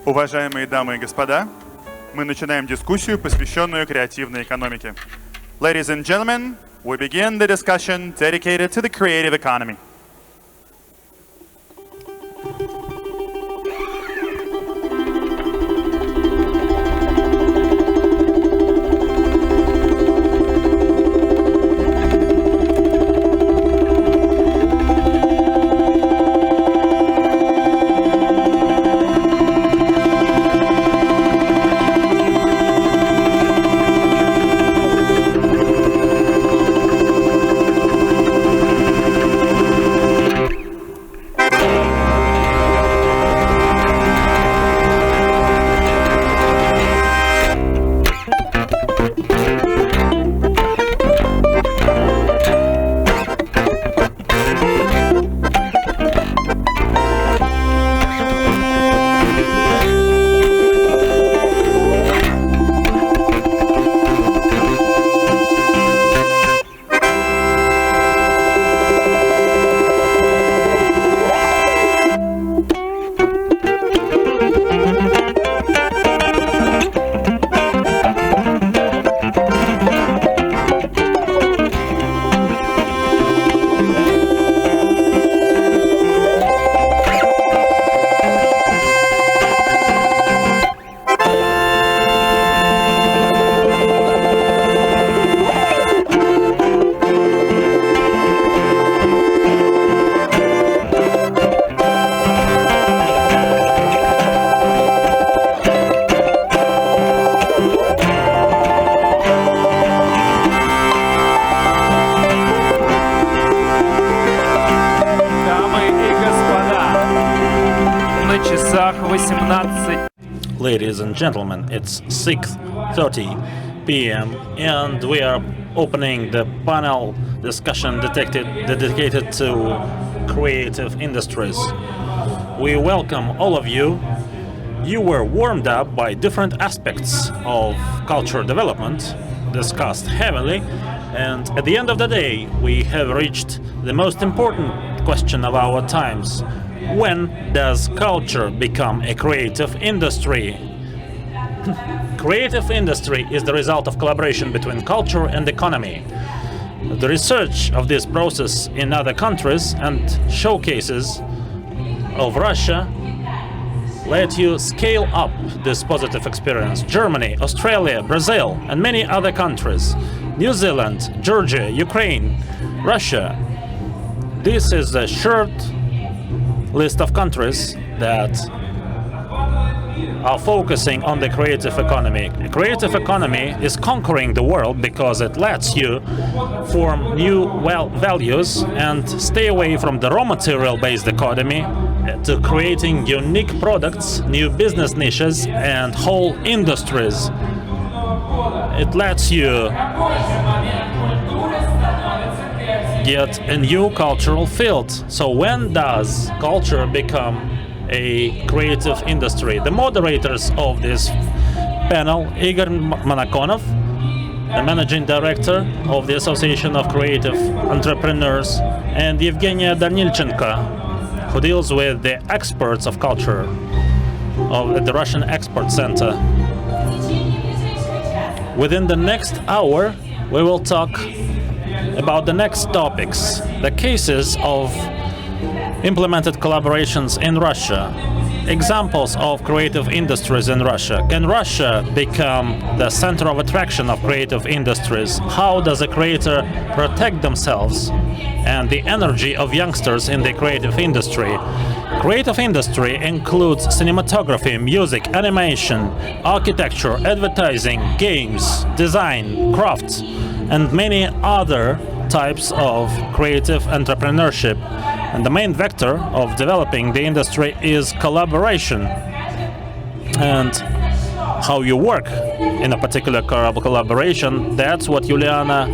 Уважаемые дамы и господа, мы начинаем дискуссию, посвященную креативной экономике. Ladies and gentlemen, we begin the discussion dedicated to the creative economy. Ladies and gentlemen, it's 6:30 p.m. and we are opening the panel discussion dedicated to creative industries. We welcome all of you. You were warmed up by different aspects of culture development, discussed heavily, and at the end of the day, we have reached the most important question of our times. When does culture become a creative industry? Creative industry is the result of collaboration between culture and economy. The research of this process in other countries and showcases of Russia let you scale up this positive experience. Germany, Australia, Brazil, and many other countries. New Zealand, Georgia, Ukraine, Russia. This is a short list of countries that are focusing on the creative economy. The creative economy is conquering the world because it lets you form new values and stay away from the raw material-based economy to creating unique products, new business niches, and whole industries. It lets you get a new cultural field. So when does culture become a creative industry? The moderators of this panel, Igor Monakonov, the managing director of the Association of Creative Entrepreneurs, and Evgenia Danilchenko, who deals with the experts of culture of the Russian Export Center. Within the next hour, we will talk about the next topics, the cases of implemented collaborations in Russia, examples of creative industries in Russia. Can Russia become the center of attraction of creative industries? How does a creator protect themselves and the energy of youngsters in the creative industry? Creative industry includes cinematography, music, animation, architecture, advertising, games, design, crafts, and many other types of creative entrepreneurship. And the main vector of developing the industry is collaboration and how you work in a particular collaboration. That's what Juliana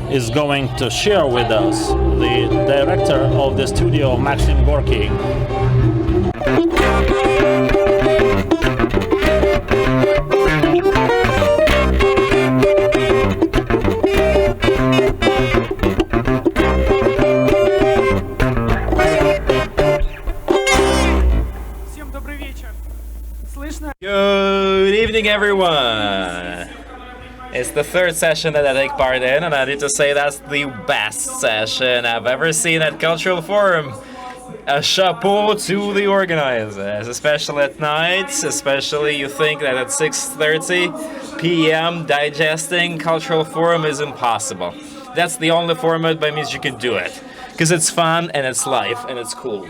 is going to share with us, the director of the studio, Maxim Gorky. Good evening, everyone. It's the third session that I take part in, and I need to say that's the best session I've ever seen at Cultural Forum. A chapeau to the organizers, especially at night, especially you think that at 6:30 p.m. digesting Cultural Forum is impossible. That's the only format by which you can do it, because it's fun and it's live and it's cool.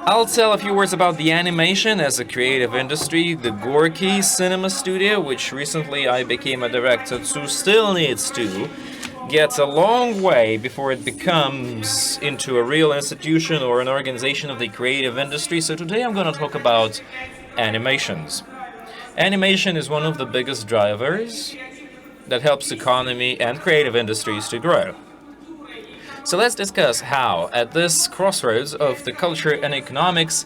I'll tell a few words about the animation as a creative industry, the Gorky Cinema Studio, which recently I became a director to, still needs to get a long way before it becomes into a real institution or an organization of the creative industry. So today I'm going to talk about animations. Animation is one of the biggest drivers that helps economy and creative industries to grow. So let's discuss how, at this crossroads of the culture and economics,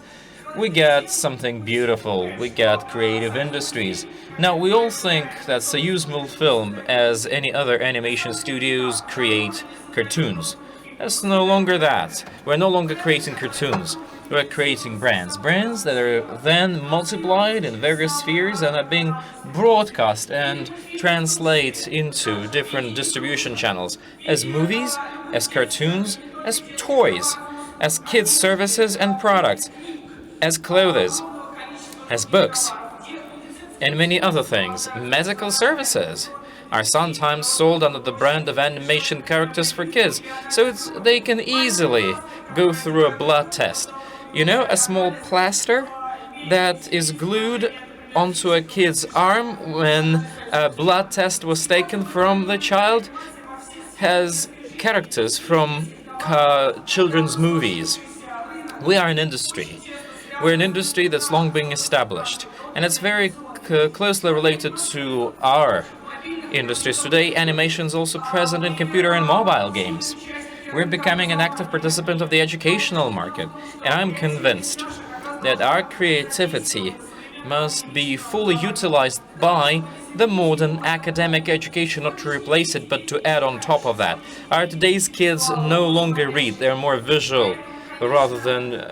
we get something beautiful, we get creative industries. Now, we all think that Soyuz Multfilm, as any other animation studios, create cartoons. That's no longer that. We're no longer creating cartoons. We're creating brands. Brands that are then multiplied in various spheres and are being broadcast and translate into different distribution channels as movies, as cartoons, as toys, as kids' services and products, as clothes, as books, and many other things. Medical services are sometimes sold under the brand of animation characters for kids, so they can easily go through a blood test. You know, a small plaster that is glued onto a kid's arm when a blood test was taken from the child has characters from children's movies. We are an industry. We're an industry that's long been established, and it's very closely related to our industries today. Animation is also present in computer and mobile games. We're becoming an active participant of the educational market, and I'm convinced that our creativity must be fully utilized by the modern academic education, not to replace it, but to add on top of that. Our today's kids no longer read, they're more visual rather than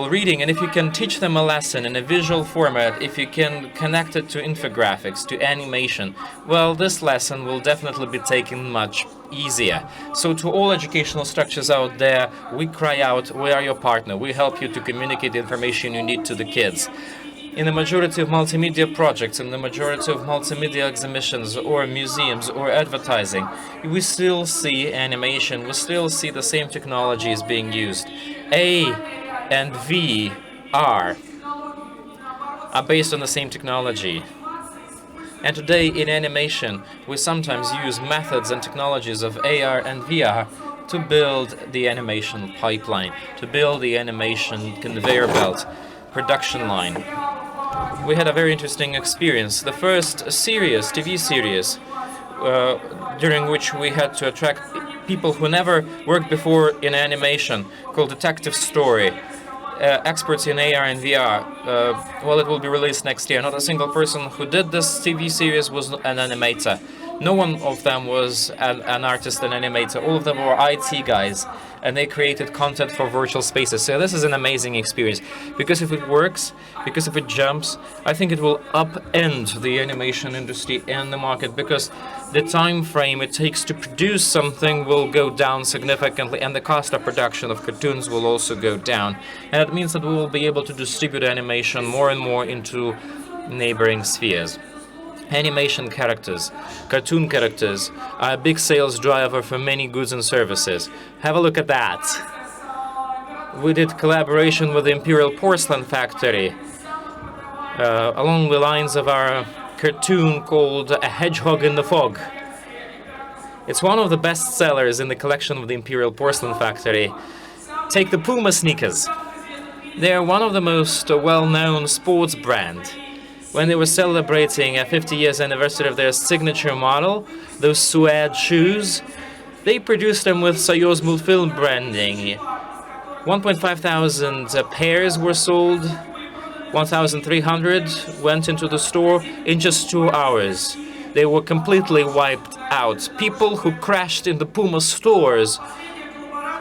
reading. And if you can teach them a lesson in a visual format, if you can connect it to infographics, to animation, well, this lesson will definitely be taken much easier. So to all educational structures out there, we cry out, we are your partner. We help you to communicate the information you need to the kids. In the majority of multimedia projects, in the majority of multimedia exhibitions or museums or advertising, we still see animation, we still see the same technologies being used. A and V are based on the same technology. And today in animation, we sometimes use methods and technologies of AR and VR to build the animation pipeline, to build the animation conveyor belt, production line. We had a very interesting experience. The first serious TV series during which we had to attract people who never worked before in animation, called Detective Story. Experts in AR and VR. Well, it will be released next year. Not a single person who did this TV series was an animator. No one of them was an artist and animator. All of them were IT guys, and they created content for virtual spaces. So this is an amazing experience, because if it works, because if it jumps, I think it will upend the animation industry and the market, because the time frame it takes to produce something will go down significantly, and the cost of production of cartoons will also go down. And it means that we will be able to distribute animation more and more into neighboring spheres. Animation characters, cartoon characters, are a big sales driver for many goods and services. Have a look at that. We did collaboration with the Imperial Porcelain Factory along the lines of our cartoon called A Hedgehog in the Fog. It's one of the best sellers in the collection of the Imperial Porcelain Factory. Take the Puma sneakers. They're one of the most well-known sports brands. When they were celebrating a 50 years anniversary of their signature model, those suede shoes, they produced them with Soyuz Multfilm branding. 1,500 pairs were sold, 1,300 went into the store in just 2 hours. They were completely wiped out. People who crashed in the Puma stores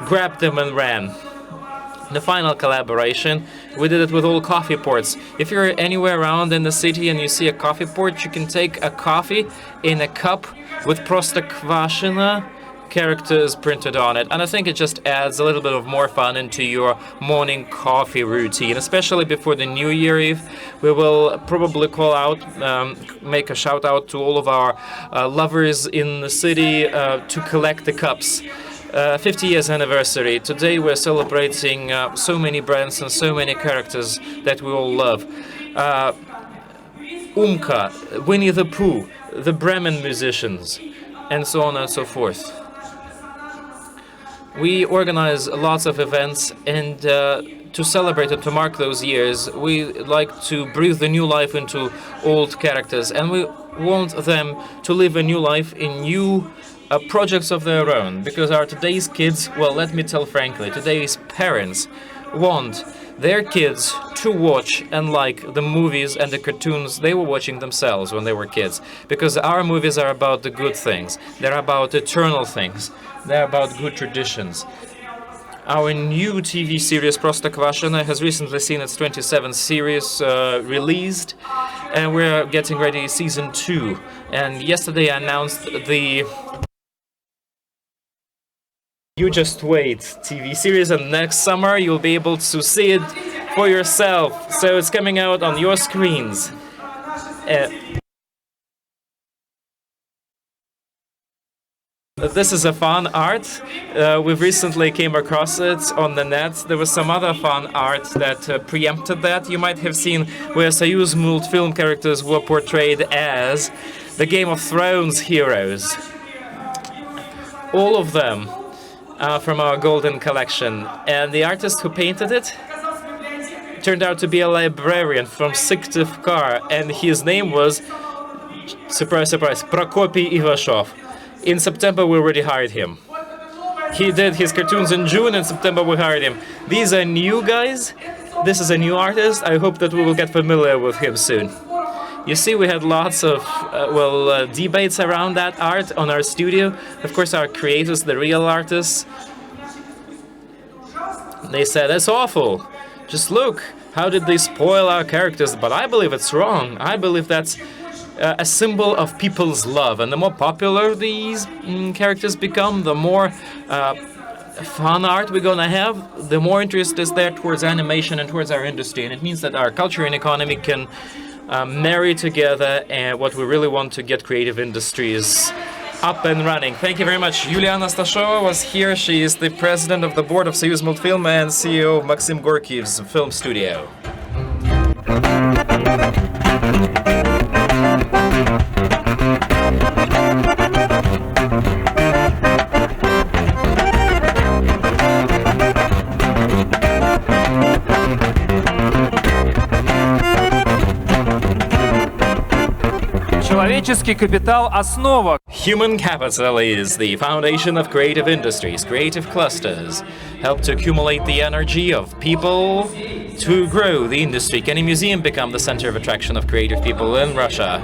grabbed them and ran. The final collaboration, we did it with all coffee ports. If you're anywhere around in the city and you see a coffee port, you can take a coffee in a cup with Простоквашино characters printed on it, and I think it just adds a little bit of more fun into your morning coffee routine, especially before the New Year Eve. We will probably call out, make a shout out to all of our lovers in the city to collect the cups. 50 years anniversary. Today we're celebrating so many brands and so many characters that we all love. Umka, Winnie the Pooh, the Bremen musicians, and so on and so forth. We organize lots of events, and to celebrate and to mark those years, we like to breathe the new life into old characters, and we want them to live a new life in new projects of their own, because our today's kids, well, let me tell frankly, today's parents want their kids to watch and like the movies and the cartoons they were watching themselves when they were kids, because our movies are about the good things, they're about eternal things, they're about good traditions. Our new TV series Простоквашино has recently seen its 27th series released, and we're getting ready season 2. And yesterday I announced the You Just Wait TV series, and next summer you'll be able to see it for yourself. So it's coming out on your screens. This is a fun art. We've recently came across it on the net. There was some other fun art that preempted that. You might have seen where Soyuz multfilm characters were portrayed as the Game of Thrones heroes. All of them from our golden collection. And the artist who painted it turned out to be a librarian from Syktyvkar, and his name was, surprise, surprise, Prokopy Ivashov. In September, we already hired him. He did his cartoons in June, in September we hired him. These are new guys. This is a new artist. I hope that we will get familiar with him soon. You see, we had lots of, debates around that art on our studio. Of course, our creators, the real artists, they said, that's awful. Just look, how did they spoil our characters? But I believe it's wrong. I believe that's a symbol of people's love. And the more popular these characters become, the more fun art we're gonna have, the more interest is there towards animation and towards our industry. And it means that our culture and economy can marry together, and what we really want to get creative industries up and running. Thank you very much. Yulia Anastashova was here. She is the president of the board of Soyuz Multfilm and CEO of Maxim Gorky's film studio. Человеческий капитал – основа. Human capital is the foundation of creative industries. Creative clusters help to accumulate the energy of people to grow the industry. Can a museum become the center of attraction of creative people in Russia?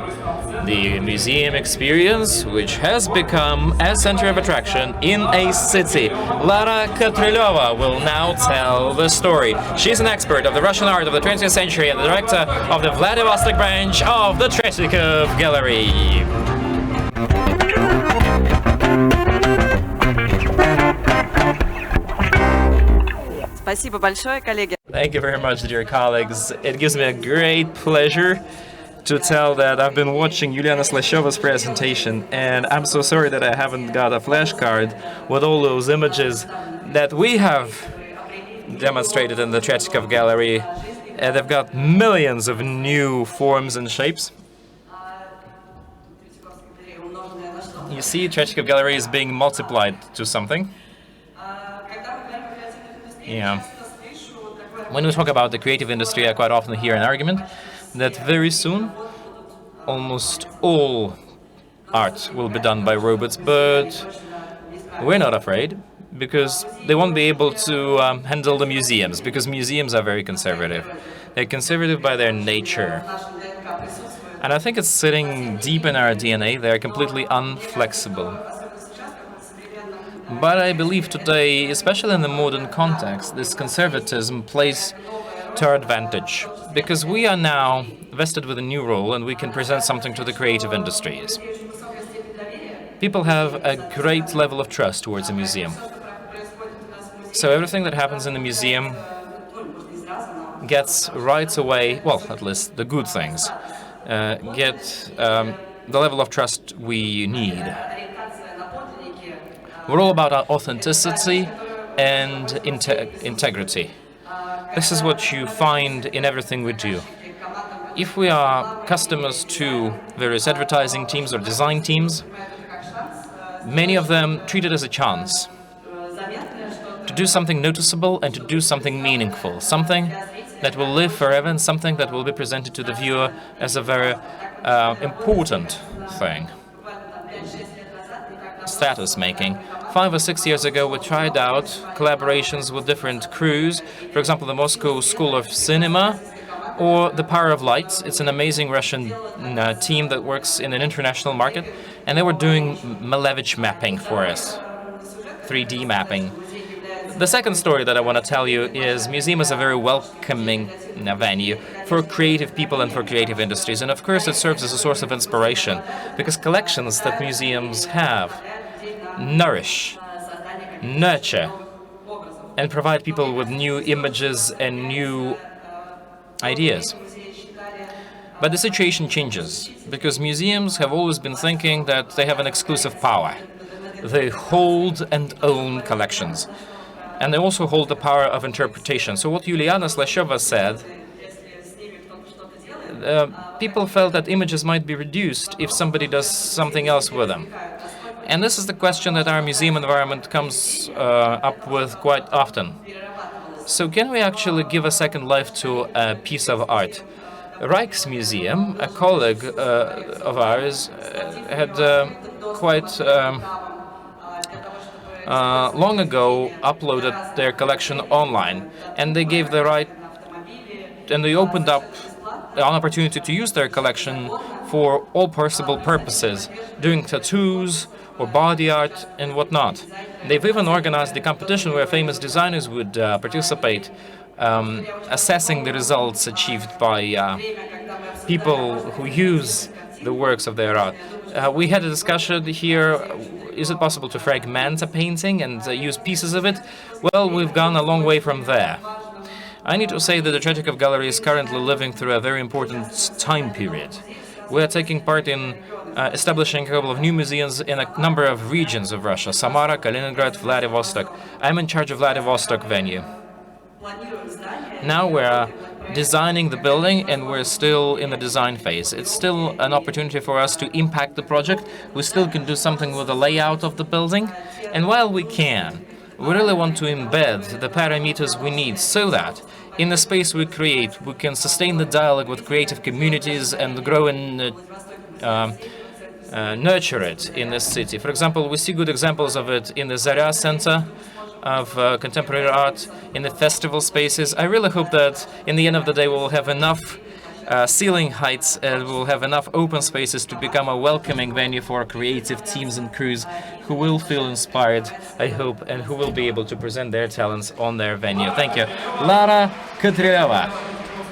The museum experience, which has become a center of attraction in a city. Lara Katrylova will now tell the story. She's an expert of the Russian art of the 20th century and the director of the Vladivostok branch of the Tretyakov Gallery. Спасибо большое, коллеги. Thank you very much, dear colleagues. It gives me a great pleasure to tell that I've been watching Yuliana Slashova's presentation, and I'm so sorry that I haven't got a flashcard with all those images that we have demonstrated in the Tretyakov Gallery. They've got millions of new forms and shapes. You see, Tretyakov Gallery is being multiplied to something. Yeah. When we talk about the creative industry, I quite often hear an argument that very soon almost all art will be done by robots, but we're not afraid, because they won't be able to handle the museums, because museums are very conservative. They're conservative by their nature. And I think it's sitting deep in our DNA. They're completely unflexible. But I believe today, especially in the modern context, this conservatism plays to our advantage, because we are now vested with a new role and we can present something to the creative industries. People have a great level of trust towards a museum. So everything that happens in the museum gets right away, well, at least the good things, get the level of trust we need. We're all about our authenticity and integrity. This is what you find in everything we do. If we are customers to various advertising teams or design teams, many of them treat it as a chance to do something noticeable and to do something meaningful, something that will live forever and something that will be presented to the viewer as a very important thing. Status making. 5 or 6 years ago, we tried out collaborations with different crews. For example, the Moscow School of Cinema or the Power of Light. It's an amazing Russian team that works in an international market, and they were doing Malevich mapping for us, 3D mapping. The second story that I want to tell you is museum is a very welcoming venue for creative people and for creative industries. And of course, it serves as a source of inspiration, because collections that museums have nourish, nurture, and provide people with new images and new ideas. But the situation changes, because museums have always been thinking that they have an exclusive power. They hold and own collections. And they also hold the power of interpretation. So what Yuliana Slashova said, people felt that images might be reduced if somebody does something else with them. And this is the question that our museum environment comes up with quite often. So can we actually give a second life to a piece of art? Rijksmuseum, a colleague of ours, had quite long ago uploaded their collection online, and they gave the right, and they opened up an opportunity to use their collection for all possible purposes, doing tattoos or body art and whatnot. They've even organized a competition where famous designers would participate, assessing the results achieved by people who use the works of their art. We had a discussion here, is it possible to fragment a painting and use pieces of it? Well, we've gone a long way from there. I need to say that the Tretyakov Gallery is currently living through a very important time period. We are taking part in establishing a couple of new museums in a number of regions of Russia: Samara, Kaliningrad, Vladivostok. I'm in charge of Vladivostok venue. Now we're designing the building, and we're still in the design phase. It's still an opportunity for us to impact the project. We still can do something with the layout of the building. And while we can, we really want to embed the parameters we need so that in the space we create, we can sustain the dialogue with creative communities and grow and nurture it in this city. For example, we see good examples of it in the Zarya Center of contemporary art, in the festival spaces. I really hope that in the end of the day we'll have enough ceiling heights and we'll have enough open spaces to become a welcoming venue for creative teams and crews who will feel inspired, I hope, and who will be able to present their talents on their venue. Thank you. Lara Kutreva.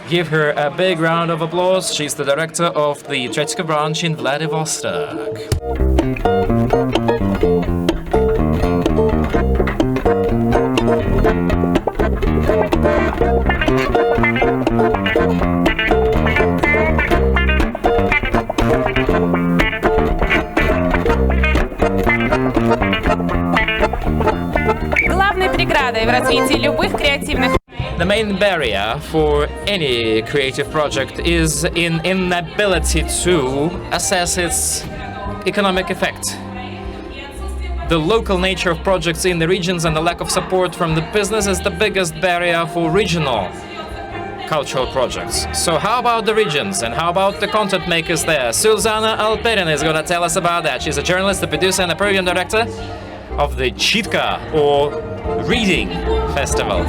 Give her a big round of applause. She's the director of the Tretyakov branch in Vladivostok. Главной преградой в развитии любых креативных. The main barrier for any creative project is in inability to assess its economic effect. The local nature of projects in the regions and the lack of support from the business is the biggest barrier for regional cultural projects. So how about the regions, and how about the content makers there? Susanna Alperin is going to tell us about that. She's a journalist, a producer, and a program director of the Chitka, or Reading Festival.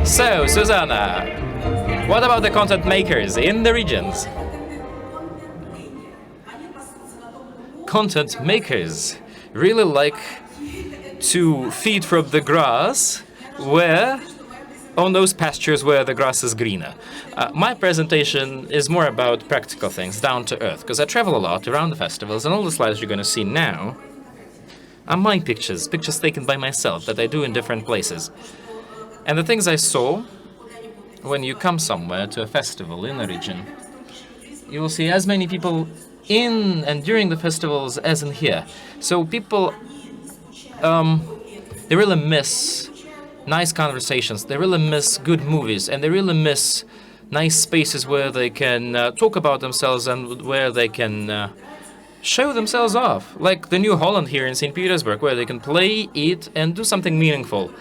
So, Susanna, what about the content makers in the regions? content makers really like to feed from the grass on those pastures where the grass is greener. My presentation is more about practical things, down to earth, because I travel a lot around the festivals, and all the slides you're going to see now are my pictures taken by myself that I do in different places. And the things I saw when you come somewhere to a festival in a region, you will see as many people in and during the festivals as in here. So people, they really miss nice conversations, they really miss good movies, and they really miss nice spaces where they can talk about themselves and where they can show themselves off. Like the New Holland here in St. Petersburg, where they can play, eat, and do something meaningful.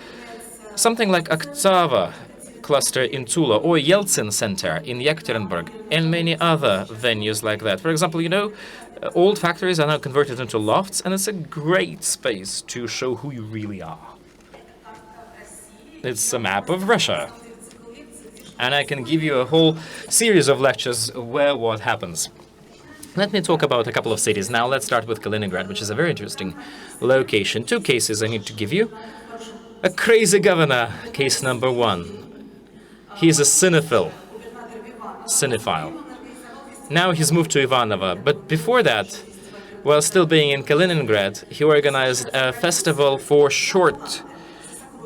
Something like Oktava cluster in Tula or Yeltsin Center in Yekaterinburg and many other venues like that. For example, you know, old factories are now converted into lofts, and it's a great space to show who you really are. It's a map of Russia. And I can give you a whole series of lectures where what happens. Let me talk about a couple of cities. Now let's start with Kaliningrad, which is a very interesting location. Two cases I need to give you. A crazy governor, case number one. He's a cinephile. Now he's moved to Ivanovo, but before that, while still being in Kaliningrad, he organized a festival for short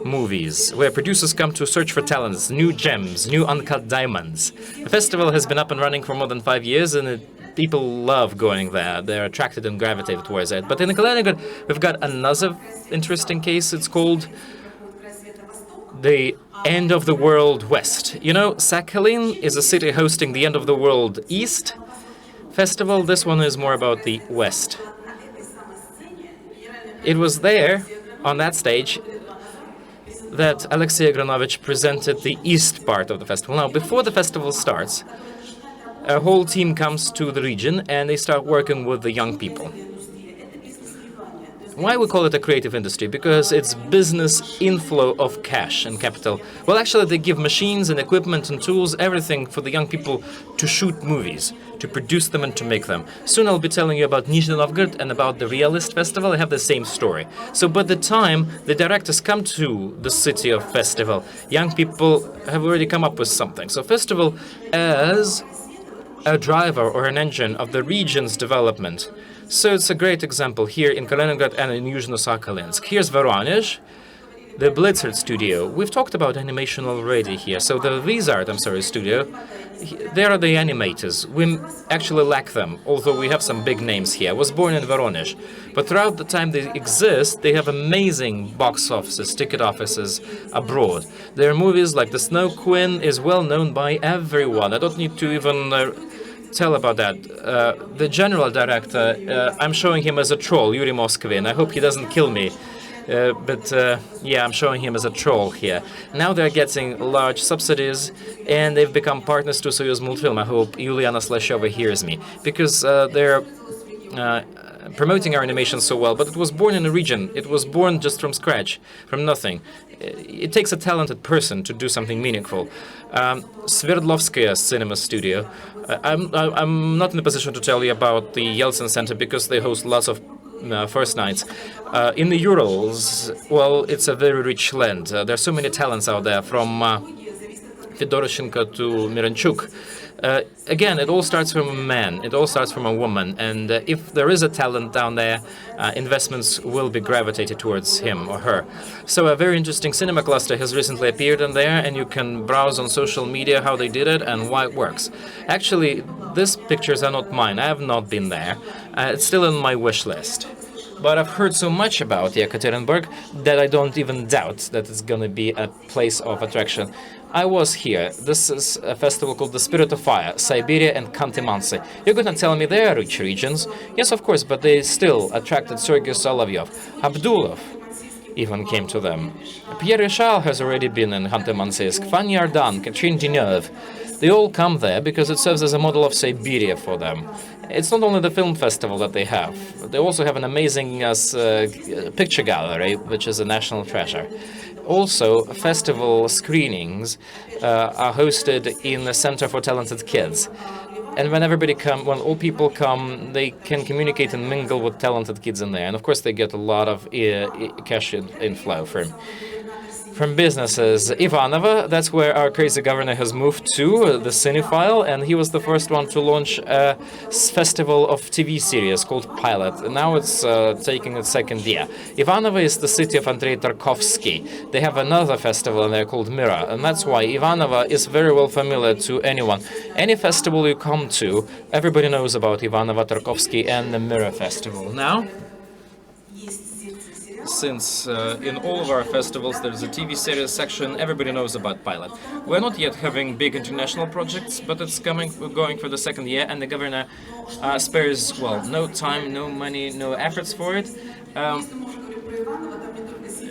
movies, where producers come to search for talents, new gems, new uncut diamonds. The festival has been up and running for more than 5 years, and people love going there. They're attracted and gravitated towards it. But in Kaliningrad, we've got another interesting case. It's called the End of the World West. You know, Sakhalin is a city hosting the End of the World East festival. This one is more about the West. It was there, on that stage, that Alexei Agranovich presented the east part of the festival. Now, before the festival starts, a whole team comes to the region and they start working with the young people. Why we call it a creative industry? Because it's business inflow of cash and capital. Well, actually, they give machines and equipment and tools, everything for the young people to shoot movies, to produce them and to make them. Soon I'll be telling you about Nizhny Novgorod and about the Realist Festival. I have the same story. So by the time the directors come to the city of festival, young people have already come up with something. So festival as a driver or an engine of the region's development. So it's a great example here in Kaliningrad and in Yuzhno-Sakhalinsk. Here's Voronezh, the Blizzard studio. We've talked about animation already here. So the Vizard, studio, they are the animators. We actually lack them, although we have some big names here. I was born in Voronezh, but throughout the time they exist, they have amazing box offices, ticket offices abroad. Their movies like The Snow Queen is well known by everyone. I don't need to even tell about that. The general director, I'm showing him as a troll, Yuri Moskvin. I hope he doesn't kill me. Yeah, I'm showing him as a troll here. Now they're getting large subsidies, and they've become partners to Soyuz Multfilm. I hope Yuliana Slashova hears me, because they're promoting our animation so well. But it was born in a region. It was born just from scratch, from nothing. It takes a talented person to do something meaningful. Sverdlovskaya Cinema Studio. I'm not in a position to tell you about the Yeltsin Center because they host lots of first nights. In the Urals, well, it's a very rich land. There's so many talents out there, from Fedoroshenko to Miranchuk. Again, it all starts from a man, it all starts from a woman, and if there is a talent down there, investments will be gravitated towards him or her. So a very interesting cinema cluster has recently appeared in there, and you can browse on social media how they did it and why it works. Actually, these pictures are not mine. I have not been there. It's still on my wish list. But I've heard so much about Yekaterinburg that I don't even doubt that it's going to be a place of attraction. I was here. This is a festival called The Spirit of Fire, Siberia and Khanty-Mansy. You're going to tell me they are rich regions. Yes, of course, but they still attracted Sergei Solovyov. Abdulov even came to them. Pierre Richard has already been in Khanty-Mansiysk. Fanny Ardan, Katrin Deneuve. They all come there because it serves as a model of Siberia for them. It's not only the film festival that they have. They also have an amazing picture gallery, which is a national treasure. Also, festival screenings are hosted in the Center for Talented Kids. And when all people come, they can communicate and mingle with talented kids in there. And of course, they get a lot of cash inflow from businesses. Ivanova, that's where our crazy governor has moved to, the cinephile, and he was the first one to launch a festival of TV series called Pilot. And now it's taking its second year. Ivanova is the city of Andrei Tarkovsky. They have another festival in there called Mirror, and that's why Ivanova is very well familiar to anyone. Any festival you come to, everybody knows about Ivanova, Tarkovsky, and the Mirror Festival. Now, since in all of our festivals there's a TV series section, everybody knows about Pilot. We're not yet having big international projects, but it's going for the second year, and the governor spares, well, no time, no money, no efforts for it.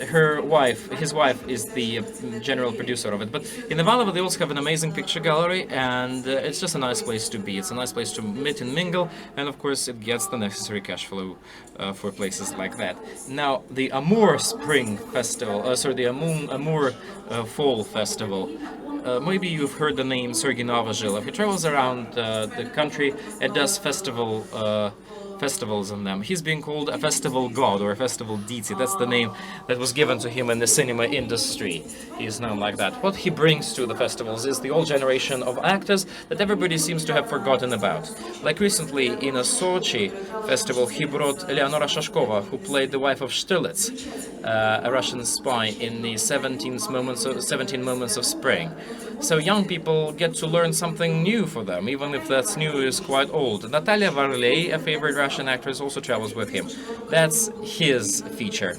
His wife is the general producer of it. But in Ivanova they also have an amazing picture gallery, and it's just a nice place to be. It's a nice place to meet and mingle, and of course it gets the necessary cash flow for places like that. Now, the Amur Spring Festival, the Amur Fall Festival. Maybe you've heard the name Sergei Novozhilov. He travels around the country and does festivals in them. He's being called a festival god or a festival deity. That's the name that was given to him in the cinema industry. He is known like that. What he brings to the festivals is the old generation of actors that everybody seems to have forgotten about. Like recently in a Sochi festival, he brought Eleonora Shashkova, who played the wife of Stirlitz, a Russian spy in the 17 Moments of Spring. So young people get to learn something new for them, even if that new is quite old. Natalia Varley, a favorite Russian actress, also travels with him. That's his feature.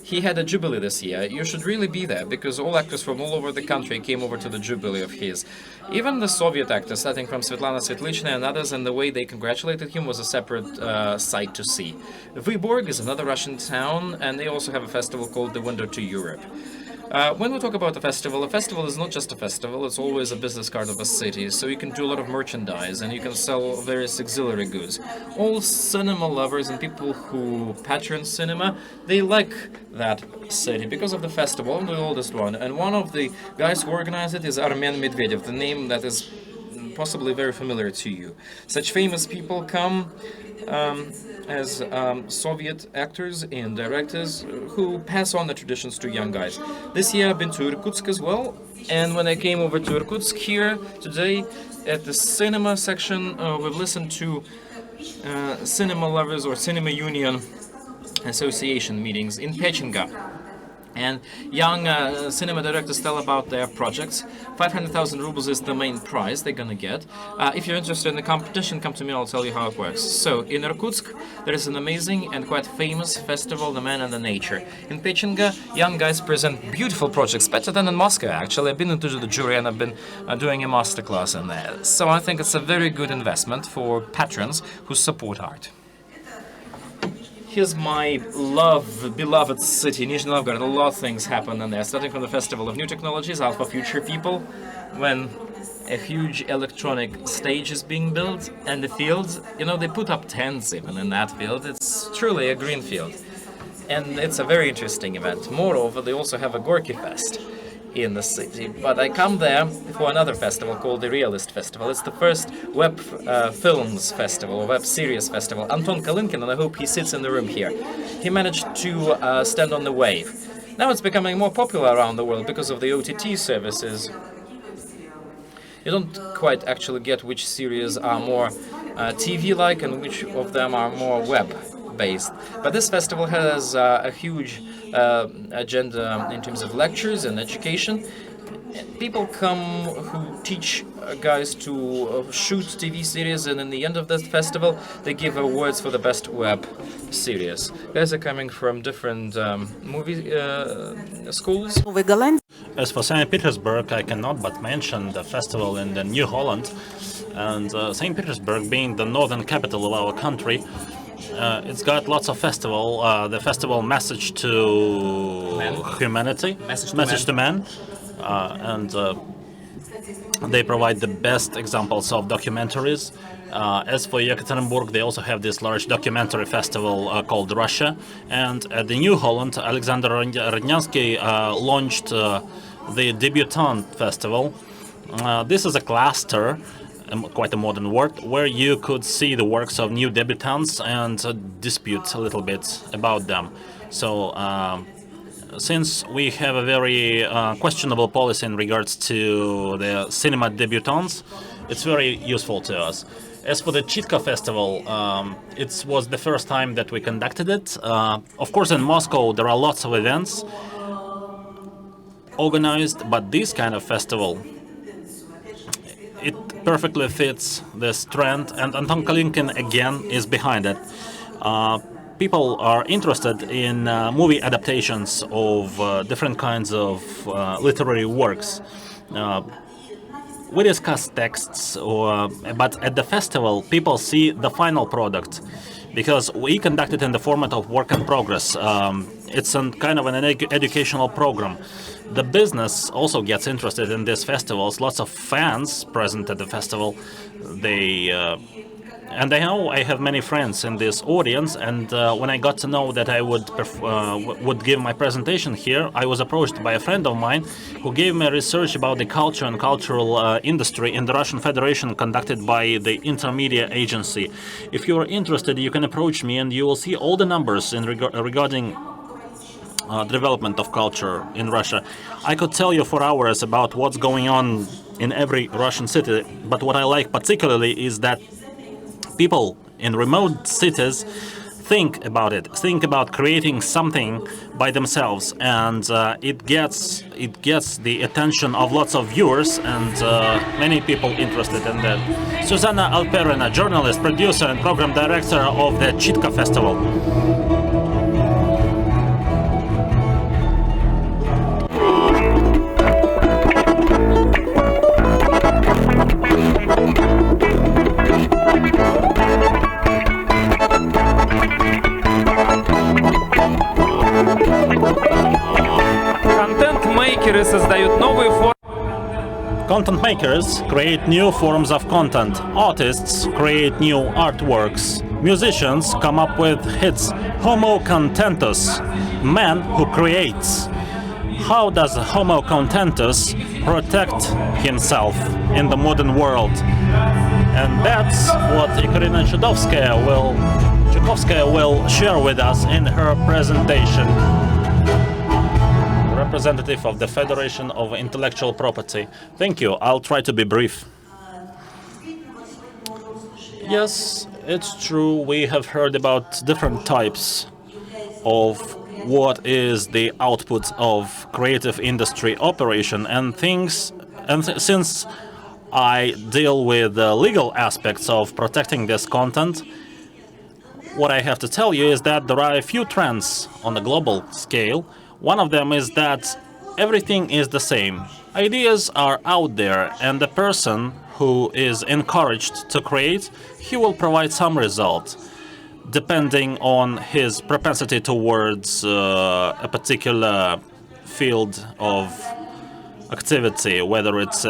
He had a jubilee this year. You should really be there, because all actors from all over the country came over to the jubilee of his. Even the Soviet actors, starting from Svetlana Svetlichna and others, and the way they congratulated him was a separate sight to see. Vyborg is another Russian town, and they also have a festival called the Window to Europe. When we talk about a festival is not just a festival, it's always a business card of a city, so you can do a lot of merchandise and you can sell various auxiliary goods. All cinema lovers and people who patron cinema, they like that city because of the festival, the oldest one, and one of the guys who organize it is Armen Medvedev, the name that is possibly very familiar to you. Such famous people come as Soviet actors and directors who pass on the traditions to young guys. This year I've been to Irkutsk as well, and when I came over to Irkutsk here today at the cinema section, we've listened to cinema lovers or cinema union association meetings in Pechenga. And young cinema directors tell about their projects. 500,000 rubles is the main prize they're gonna get. If you're interested in the competition, come to me, I'll tell you how it works. So, in Irkutsk, there is an amazing and quite famous festival, The Man and the Nature. In Pechenga, young guys present beautiful projects, better than in Moscow, actually. I've been into the jury and I've been doing a masterclass in there. So I think it's a very good investment for patrons who support art. Here's my beloved city, Nizhny Novgorod. A lot of things happen in there, starting from the Festival of New Technologies, Alpha Future People, when a huge electronic stage is being built, and the fields, they put up tents even in that field. It's truly a green field. And it's a very interesting event. Moreover, they also have a Gorky Fest in the city, but I come there for another festival called the Realist Festival. It's the first web films festival, or web series festival. Anton Kalinkin, and I hope he sits in the room here, he managed to stand on the wave. Now it's becoming more popular around the world because of the OTT services. You don't quite actually get which series are more TV-like and which of them are more web-based. But this festival has a huge agenda in terms of lectures and education. People come who teach guys to shoot TV series, and in the end of that festival they give awards for the best web series. Guys are coming from different movie schools. As for St. Petersburg, I cannot but mention the festival in the New Holland. And St. Petersburg, being the northern capital of our country, it's got lots of festival. The festival Message to Humanity, Message to Man, and they provide the best examples of documentaries. As for Yekaterinburg, they also have this large documentary festival called Russia. And at the New Holland, Alexander Rodnyansky launched the Debutante Festival. This is a cluster quite a modern word, where you could see the works of new debutants and dispute a little bit about them. So since we have a very questionable policy in regards to the cinema debutants, it's very useful to us. As for the Chitka Festival, it was the first time that we conducted it. Of course, in Moscow, there are lots of events organized, but this kind of festival, it perfectly fits this trend, and Anton Kalinkin again is behind it. People are interested in movie adaptations of different kinds of literary works. We discuss texts, but at the festival, people see the final product, because we conduct it in the format of work in progress. It's kind of an educational program. The business also gets interested in these festivals. Lots of fans present at the festival. And I know I have many friends in this audience, and when I got to know that I would give my presentation here, I was approached by a friend of mine who gave me research about the culture and cultural industry in the Russian Federation conducted by the Intermedia Agency. If you are interested, you can approach me and you will see all the numbers regarding development of culture in Russia. I could tell you for hours about what's going on in every Russian city, but what I like particularly is that people in remote cities think about creating something by themselves, and it gets the attention of lots of viewers and many people interested in that. Susanna Alperina, journalist, producer, and program director of the Chitka Festival. Контент-мейкеры создают новые формы. Content makers create new forms of content. Artists create new artworks. Musicians come up with hits. Homo contentus, man who creates. How does Homo contentus protect himself in the modern world? And that's what Ekaterina Chukovskaya will share with us in her presentation. Representative of the Federation of Intellectual Property. Thank you. I'll try to be brief. Yes, it's true. We have heard about different types of what is the output of creative industry operation and things. And since I deal with the legal aspects of protecting this content, what I have to tell you is that there are a few trends on the global scale. One of them is that everything is the same. Ideas are out there, and the person who is encouraged to create, he will provide some result, depending on his propensity towards a particular field of activity, whether it's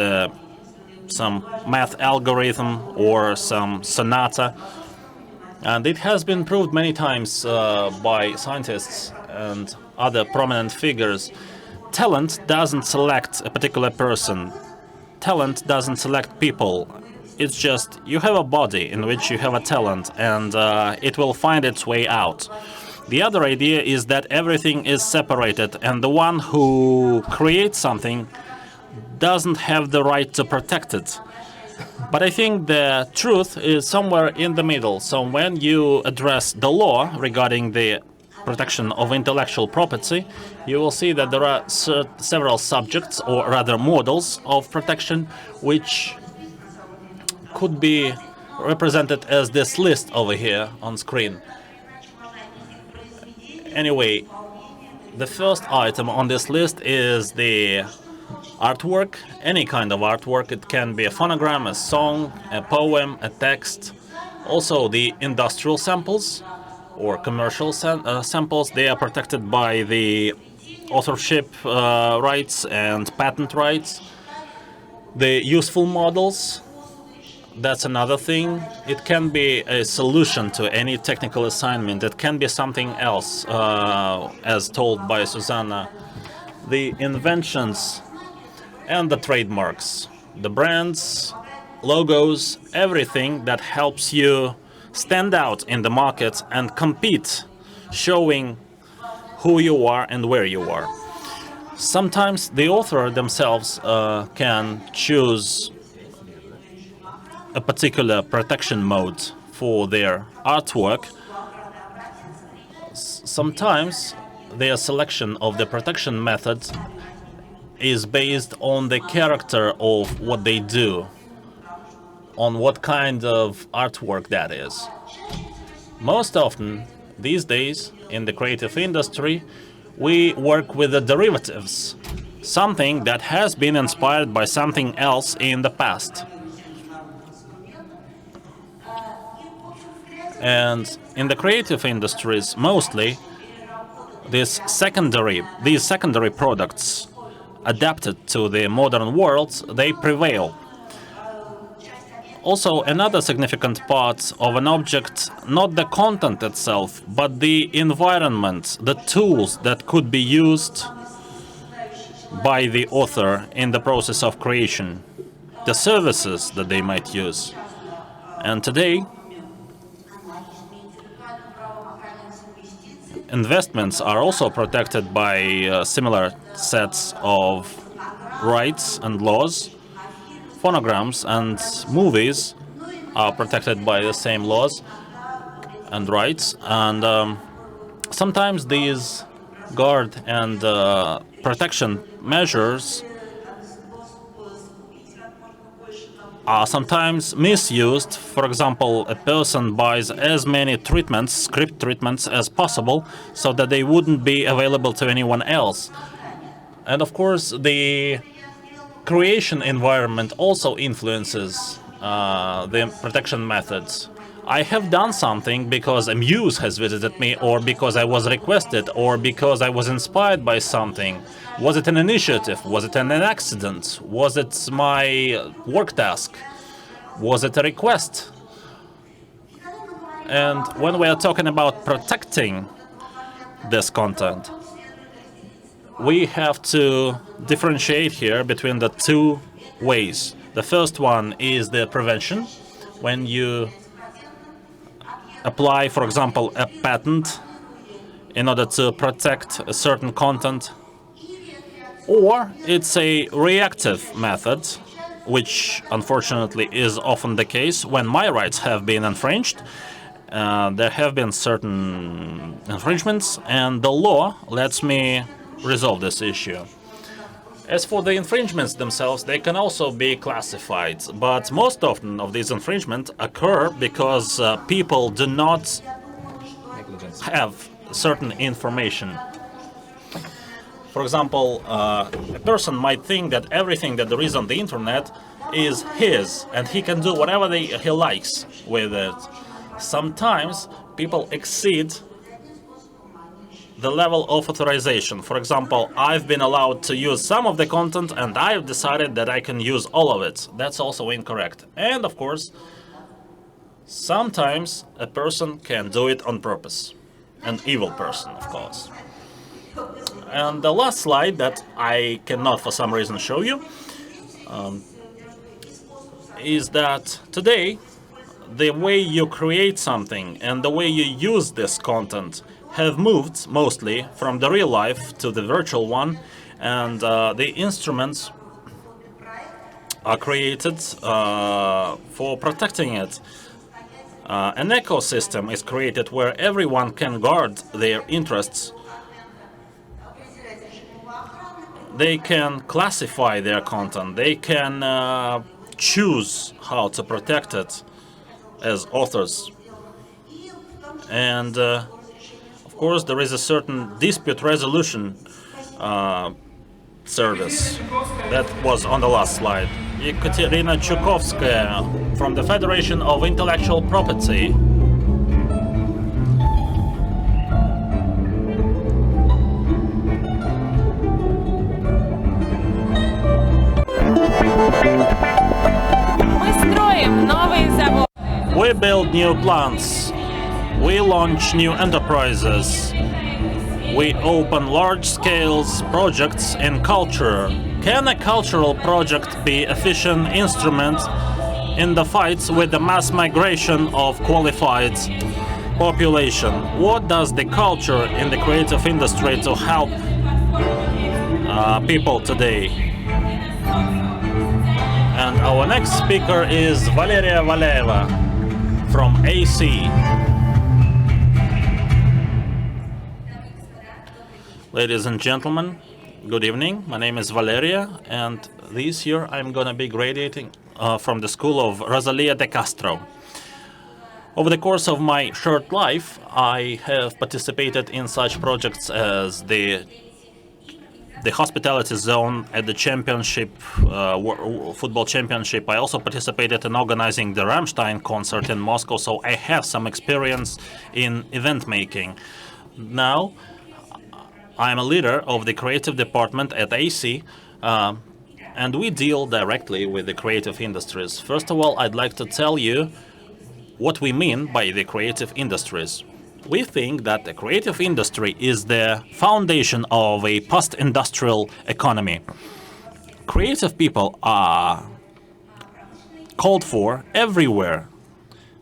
some math algorithm or some sonata. And it has been proved many times by scientists and other prominent figures. Talent doesn't select a particular person. Talent doesn't select people. It's just you have a body in which you have a talent, and it will find its way out. The other idea is that everything is separated, and the one who creates something doesn't have the right to protect it. But I think the truth is somewhere in the middle. So when you address the law regarding the protection of intellectual property, you will see that there are several subjects, or rather models of protection, which could be represented as this list over here on screen. Anyway, the first item on this list is the artwork, any kind of artwork. It can be a phonogram, a song, a poem, a text. Also the industrial samples or commercial samples, they are protected by the authorship rights and patent rights. The useful models, that's another thing. It can be a solution to any technical assignment. It can be something else, as told by Susanna. The inventions and the trademarks, the brands, logos, everything that helps you stand out in the market and compete, showing who you are and where you are. Sometimes the author themselves can choose a particular protection mode for their artwork. Sometimes their selection of the protection method is based on the character of what they do, on what kind of artwork that is. Most often, these days, in the creative industry, we work with the derivatives, something that has been inspired by something else in the past. And in the creative industries, mostly, these secondary products adapted to the modern world, they prevail. Also, another significant part of an object, not the content itself, but the environment, the tools that could be used by the author in the process of creation, the services that they might use. And today, investments are also protected by similar sets of rights and laws. Phonograms and movies are protected by the same laws and rights, and sometimes these guard and protection measures are sometimes misused. For example, a person buys as many treatments, script treatments, as possible so that they wouldn't be available to anyone else. And of course, the creation environment also influences the protection methods. I have done something because a muse has visited me, or because I was requested, or because I was inspired by something. Was it an initiative? Was it an accident? Was it my work task? Was it a request? And when we are talking about protecting this content, we have to differentiate here between the two ways. The first one is the prevention, when you apply, for example, a patent in order to protect a certain content. Or it's a reactive method, which unfortunately is often the case when my rights have been infringed. There have been certain infringements, and the law lets me resolve this issue. As for the infringements themselves, they can also be classified, but most often of these infringements occur because people do not have certain information. For example, a person might think that everything that there is on the internet is his, and he can do whatever he likes with it. Sometimes people exceed the level of authorization. For example, I've been allowed to use some of the content and I've decided that I can use all of it. That's also incorrect. And of course, sometimes a person can do it on purpose. An evil person, of course. And the last slide that I cannot for some reason show you is that today, the way you create something and the way you use this content have moved mostly from the real life to the virtual one, and the instruments are created for protecting it. An ecosystem is created where everyone can guard their interests. They can classify their content. They can choose how to protect it as authors. And of course, there is a certain dispute resolution service that was on the last slide. Ekaterina Chukovskaya from the Federation of Intellectual Property. Мы строим новые заводы. We build new plants. We launch new enterprises. We open large-scale projects in culture. Can a cultural project be an efficient instrument in the fights with the mass migration of qualified population. What does the culture in the creative industry to help people today? And our next speaker is Valeria Valeva from AC. Ladies and gentlemen, good evening. My name is Valeria, and this year I'm going to be graduating from the school of Rosalia de Castro. Over the course of my short life, I have participated in such projects as the hospitality zone at the championship, football championship. I also participated in organizing the Rammstein concert in Moscow, so I have some experience in event making. Now, I'm a leader of the creative department at AC, and we deal directly with the creative industries. First of all, I'd like to tell you what we mean by the creative industries. We think that the creative industry is the foundation of a post-industrial economy. Creative people are called for everywhere,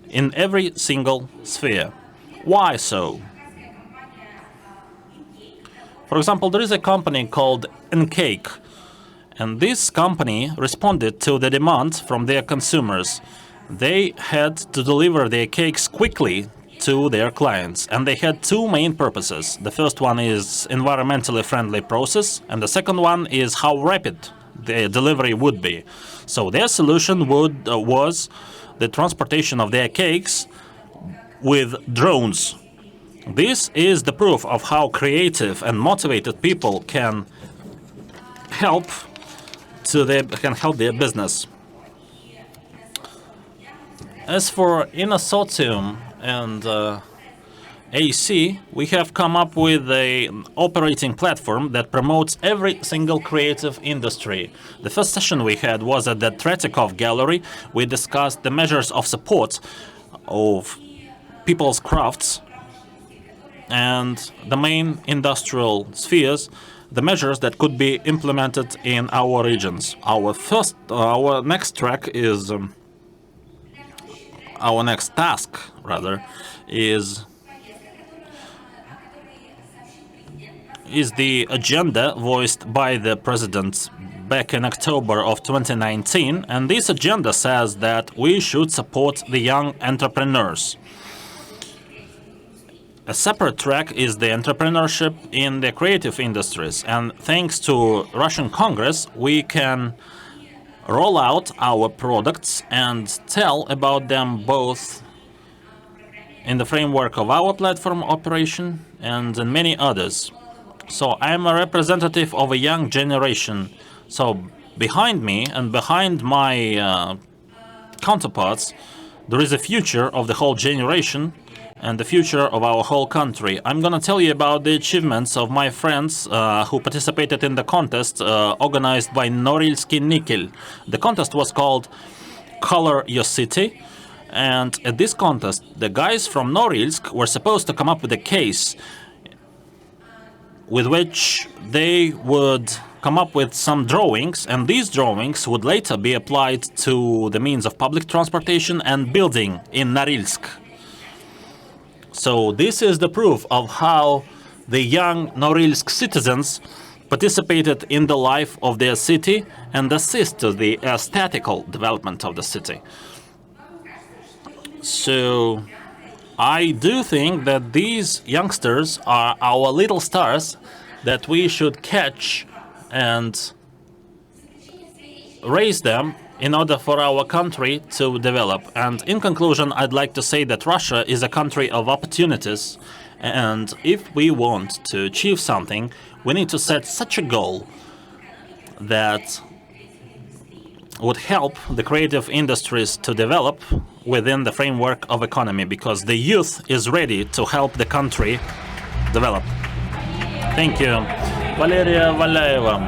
in every single sphere. Why so? For example, there is a company called Cake, and this company responded to the demand from their consumers. They had to deliver their cakes quickly to their clients, and they had two main purposes. The first one is environmentally friendly process, and the second one is how rapid the delivery would be. So their solution was the transportation of their cakes with drones. This is the proof of how creative and motivated people can help their business. As for Innosotium and AC, we have come up with an operating platform that promotes every single creative industry. The first session we had was at the Tretikov Gallery. We discussed the measures of support of people's crafts and the main industrial spheres, the measures that could be implemented in our regions. Our next task is the agenda voiced by the president back in October of 2019, and this agenda says that we should support the young entrepreneurs. A separate track is the entrepreneurship in the creative industries, and thanks to Russian Congress, we can roll out our products and tell about them both in the framework of our platform operation and in many others. So I'm a representative of a young generation. So behind me and behind my counterparts, there is a future of the whole generation and the future of our whole country. I'm going to tell you about the achievements of my friends who participated in the contest organized by Norilsky Nickel. The contest was called Color Your City, and at this contest, the guys from Norilsk were supposed to come up with a case with which they would come up with some drawings, and these drawings would later be applied to the means of public transportation and building in Norilsk. So this is the proof of how the young Norilsk citizens participated in the life of their city and assist to the aesthetical development of the city. So I do think that these youngsters are our little stars that we should catch and raise them in order for our country to develop. And in conclusion, I'd like to say that Russia is a country of opportunities, and if we want to achieve something, we need to set such a goal that would help the creative industries to develop within the framework of economy, because the youth is ready to help the country develop. Thank you. Valeria Valeva,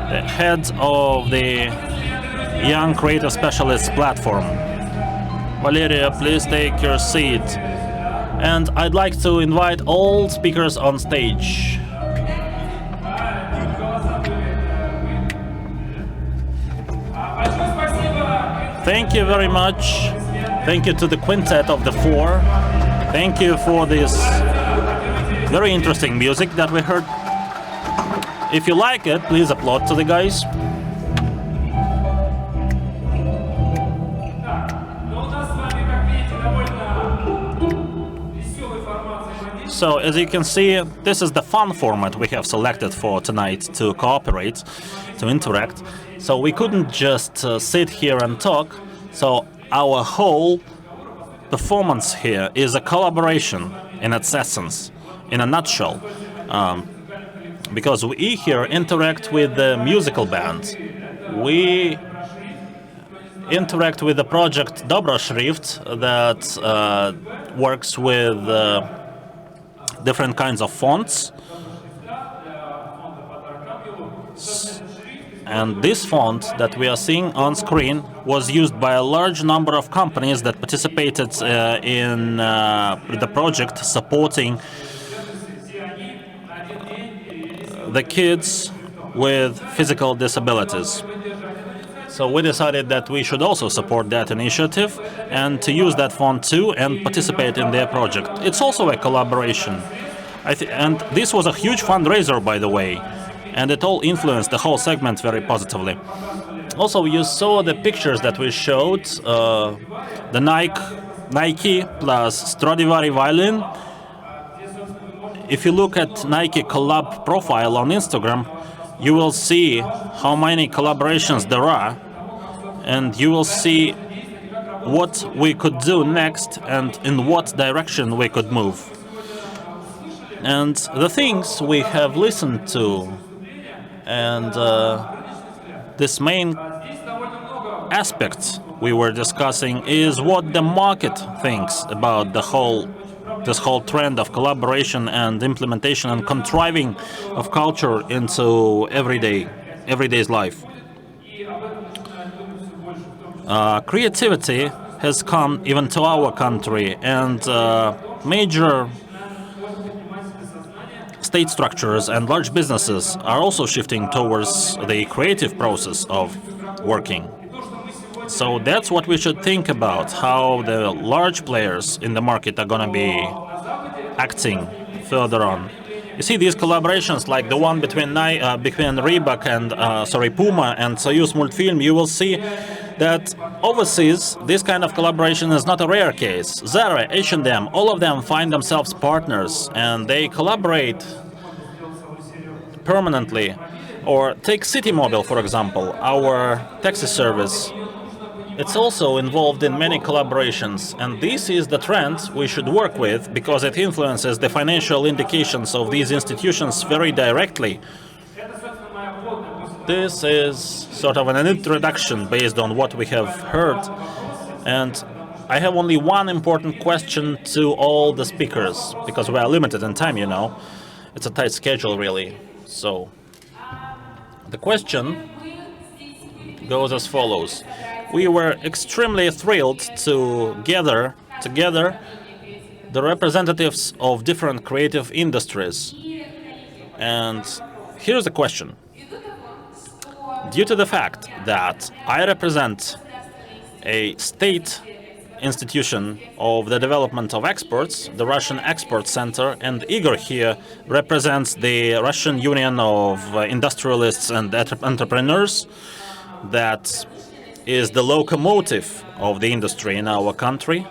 the head of the Young Creative Specialists Platform. Valeria, please take your seat. And I'd like to invite all speakers on stage. thank you very much. Thank you to the quintet of the four. Thank you for this very interesting music that we heard. If you like it, please applaud to the guys. So, as you can see, this is the fun format we have selected for tonight to cooperate, to interact. So we couldn't just sit here and talk. So our whole performance here is a collaboration in its essence, in a nutshell. Because we here interact with the musical band. We interact with the project Dobra Shrift that works with different kinds of fonts. And this font that we are seeing on screen was used by a large number of companies that participated in the project supporting the kids with physical disabilities. So we decided that we should also support that initiative and to use that font too and participate in their project. It's also a collaboration. And this was a huge fundraiser, by the way, and it all influenced the whole segment very positively. Also, you saw the pictures that we showed, the Nike plus Stradivari violin. If you look at Nike collab profile on Instagram, you will see how many collaborations there are, and you will see what we could do next and in what direction we could move. And the things we have listened to, and this main aspect we were discussing is what the market thinks about this whole trend of collaboration and implementation and contriving of culture into everyday's life. Creativity has come even to our country, and major state structures and large businesses are also shifting towards the creative process of working. So that's what we should think about, how the large players in the market are going to be acting further on. You see these collaborations like the one between Reebok and Puma and Soyuz Multfilm, you will see that overseas this kind of collaboration is not a rare case. Zara, H&M, all of them find themselves partners and they collaborate permanently. Or take Citymobile, for example, our taxi service. It's also involved in many collaborations, and this is the trend we should work with because it influences the financial indications of these institutions very directly. This is sort of an introduction based on what we have heard, and I have only one important question to all the speakers, because we are limited in time, you know. It's a tight schedule, really. So, the question goes as follows. We were extremely thrilled to gather together the representatives of different creative industries. And here's the question. Due to the fact that I represent a state institution of the development of exports, the Russian Export Center, and Igor here represents the Russian Union of Industrialists and Entrepreneurs, that is the locomotive of the industry in our country.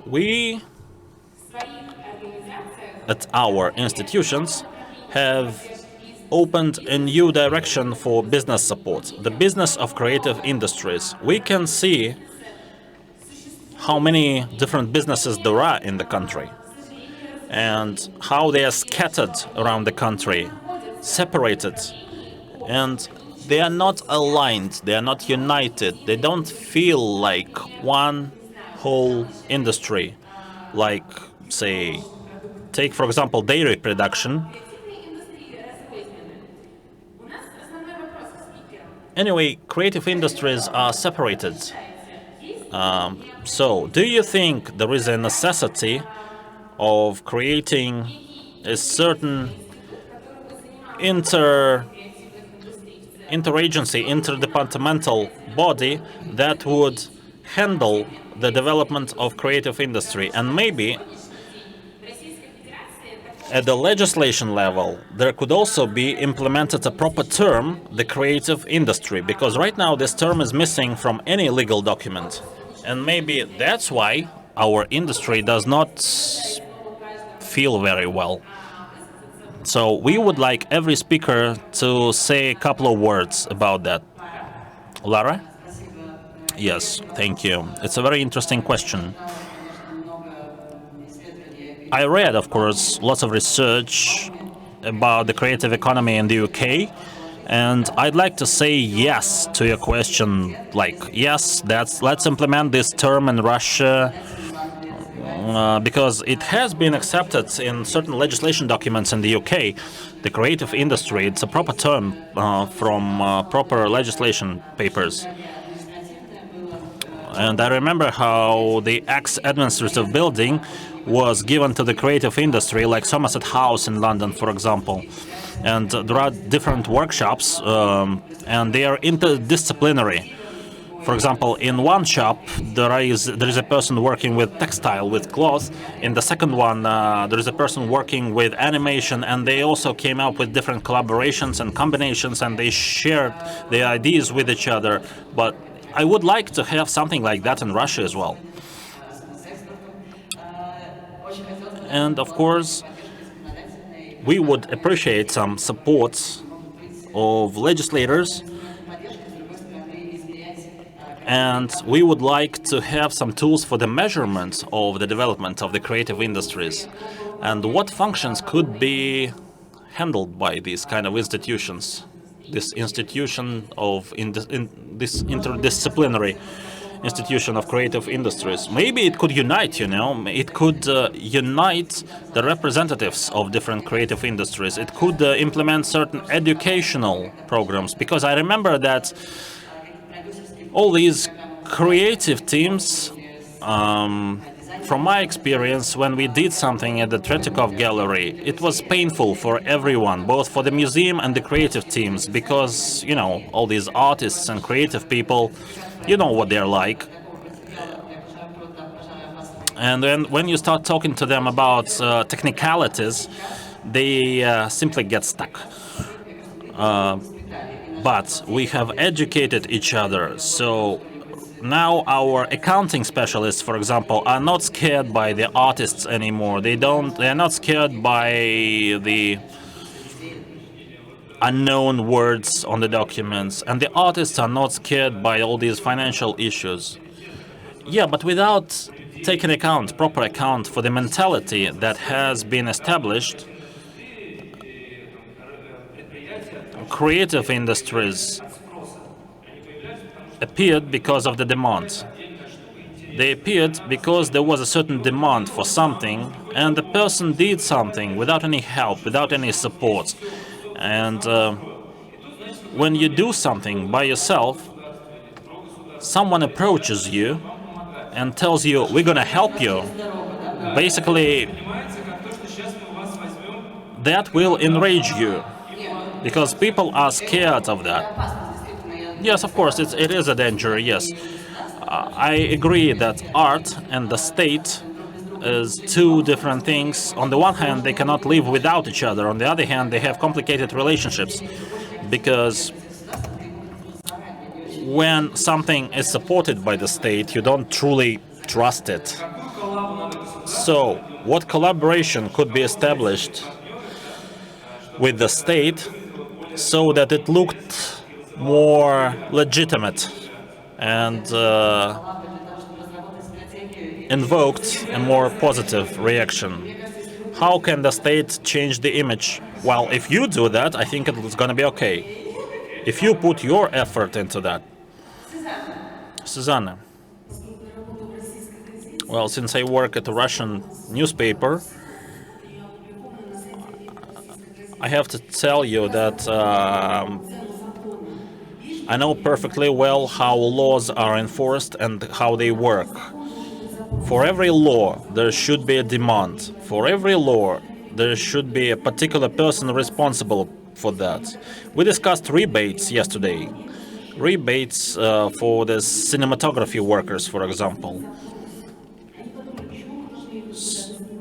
We, at our institutions, have opened a new direction for business support, the business of creative industries. We can see how many different businesses there are in the country and how they are scattered around the country, separated, and they are not aligned, they are not united, they don't feel like one whole industry. Like, say, take for example dairy production. Anyway, creative industries are separated. So, do you think there is a necessity of creating a certain interagency, interdepartmental body that would handle the development of creative industry. And maybe at the legislation level, there could also be implemented a proper term, the creative industry, because right now this term is missing from any legal document. And maybe that's why our industry does not feel very well. So we would like every speaker to say a couple of words about that. Lara? Yes, thank you. It's a very interesting question. I read, of course, lots of research about the creative economy in the UK, and I'd like to say yes to your question. Like, yes, let's implement this term in Russia, because it has been accepted in certain legislation documents in the UK. The creative industry, it's a proper term from proper legislation papers. And I remember how the ex-administrative building was given to the creative industry, like Somerset House in London, for example. And there are different workshops, and they are interdisciplinary. For example, in one shop, there is a person working with textile, with cloth. In the second one, there is a person working with animation, and they also came up with different collaborations and combinations, and they shared their ideas with each other. But I would like to have something like that in Russia as well. And of course, we would appreciate some support of legislators, and we would like to have some tools for the measurement of the development of the creative industries, and what functions could be handled by these kind of institutions. This institution of this interdisciplinary institution of creative industries. Maybe it could unite, it could unite the representatives of different creative industries. It could implement certain educational programs, because I remember that all these creative teams, from my experience, when we did something at the Tretyakov Gallery, it was painful for everyone, both for the museum and the creative teams, because, all these artists and creative people, you know what they're like. And then when you start talking to them about technicalities, they simply get stuck. But we have educated each other, so now our accounting specialists, for example, are not scared by the artists anymore. They're not scared by the unknown words on the documents, and the artists are not scared by all these financial issues. Yeah, but without taking proper account for the mentality that has been established, creative industries appeared because of the demand. They appeared because there was a certain demand for something, and the person did something without any help, without any support. And when you do something by yourself, someone approaches you and tells you, we're going to help you. Basically, that will enrage you, because people are scared of that. Yes, of course, it is a danger, yes. I agree that art and the state is two different things. On the one hand, they cannot live without each other. On the other hand, they have complicated relationships, because when something is supported by the state, you don't truly trust it. So, what collaboration could be established with the state so that it looked more legitimate and invoked a more positive reaction? How can the state change the image? Well, if you do that, I think it's going to be okay. If you put your effort into that. Susanna. Well, since I work at a Russian newspaper, I have to tell you that I know perfectly well how laws are enforced and how they work. For every law, there should be a demand. For every law, there should be a particular person responsible, for that. We discussed rebates yesterday. Rebates for the cinematography workers, for example.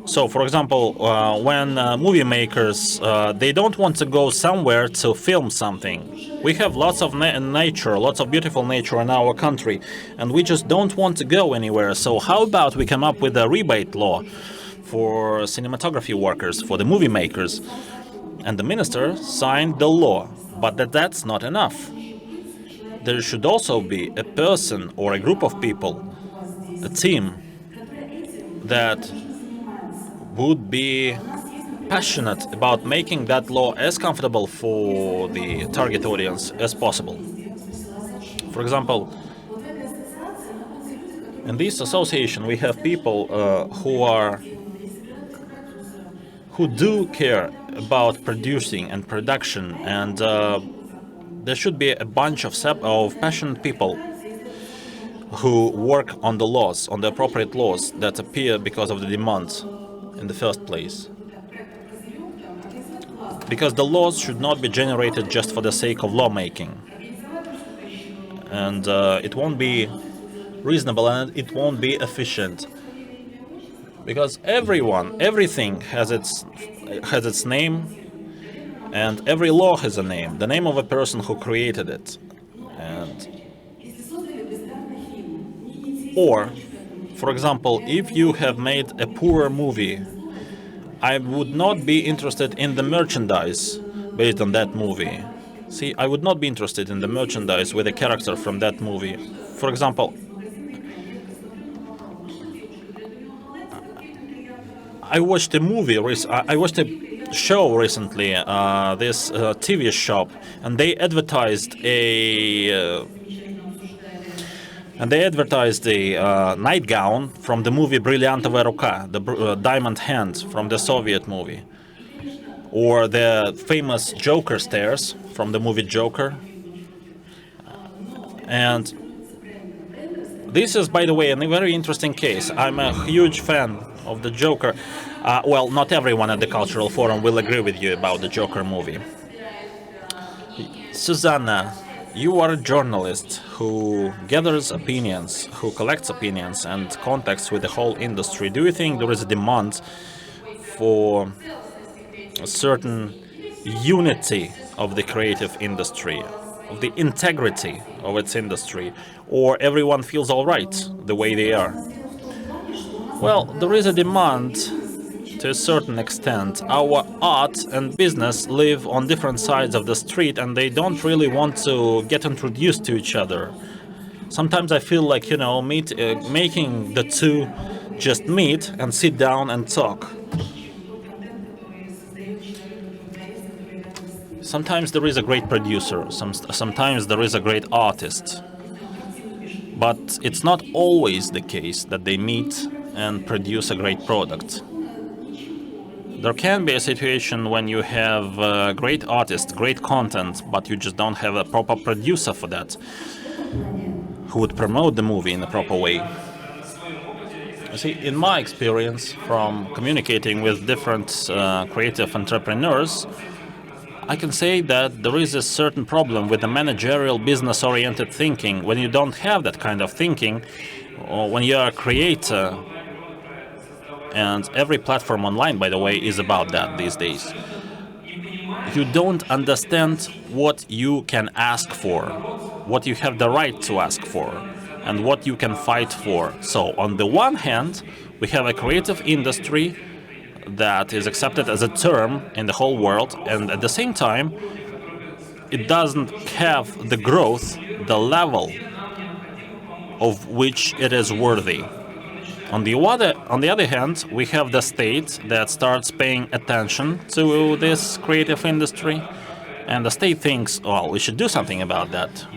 So, for example, when movie makers, they don't want to go somewhere to film something. We have lots of nature, lots of beautiful nature in our country, and we just don't want to go anywhere. So how about we come up with a rebate law for cinematography workers, for the movie makers? And the minister signed the law, but that's not enough. There should also be a person or a group of people, a team, that would be passionate about making that law as comfortable for the target audience as possible. For example, in this association we have people who do care about producing and production, and there should be a bunch of passionate people who work on the laws, on the appropriate laws that appear because of the demand in the first place. Because the laws should not be generated just for the sake of lawmaking. And it won't be reasonable and it won't be efficient. Because everything has its name, and every law has a name, the name of a person who created it. Or, for example, if you have made a poor movie, I would not be interested in the merchandise based on that movie. See, I would not be interested in the merchandise with a character from that movie. For example, I watched a show recently, this TV shop, and they advertised a nightgown from the movie Бриллиантовая рука, the diamond hand from the Soviet movie, or the famous Joker stairs from the movie Joker. And this is, by the way, a very interesting case. I'm a huge fan of the Joker. Well, not everyone at the Cultural Forum will agree with you about the Joker movie. Susanna, you are a journalist who gathers opinions, who collects opinions and contacts with the whole industry. Do you think there is a demand for a certain unity of the creative industry, of the integrity of its industry, or everyone feels all right the way they are? Well, there is a demand to a certain extent. Our art and business live on different sides of the street, and they don't really want to get introduced to each other. Sometimes I feel like, making the two just meet and sit down and talk. Sometimes there is a great producer, sometimes there is a great artist. But it's not always the case that they meet and produce a great product. There can be a situation when you have a great artist, great content, but you just don't have a proper producer for that, who would promote the movie in a proper way. You see, in my experience from communicating with different creative entrepreneurs, I can say that there is a certain problem with the managerial, business-oriented thinking. When you don't have that kind of thinking, or when you are a creator, and every platform online, by the way, is about that these days, you don't understand what you can ask for, what you have the right to ask for, and what you can fight for. So, on the one hand, we have a creative industry that is accepted as a term in the whole world, and at the same time, it doesn't have the growth, the level of which it is worthy. On the other hand, we have the state that starts paying attention to this creative industry, and the state thinks, well, we should do something about that.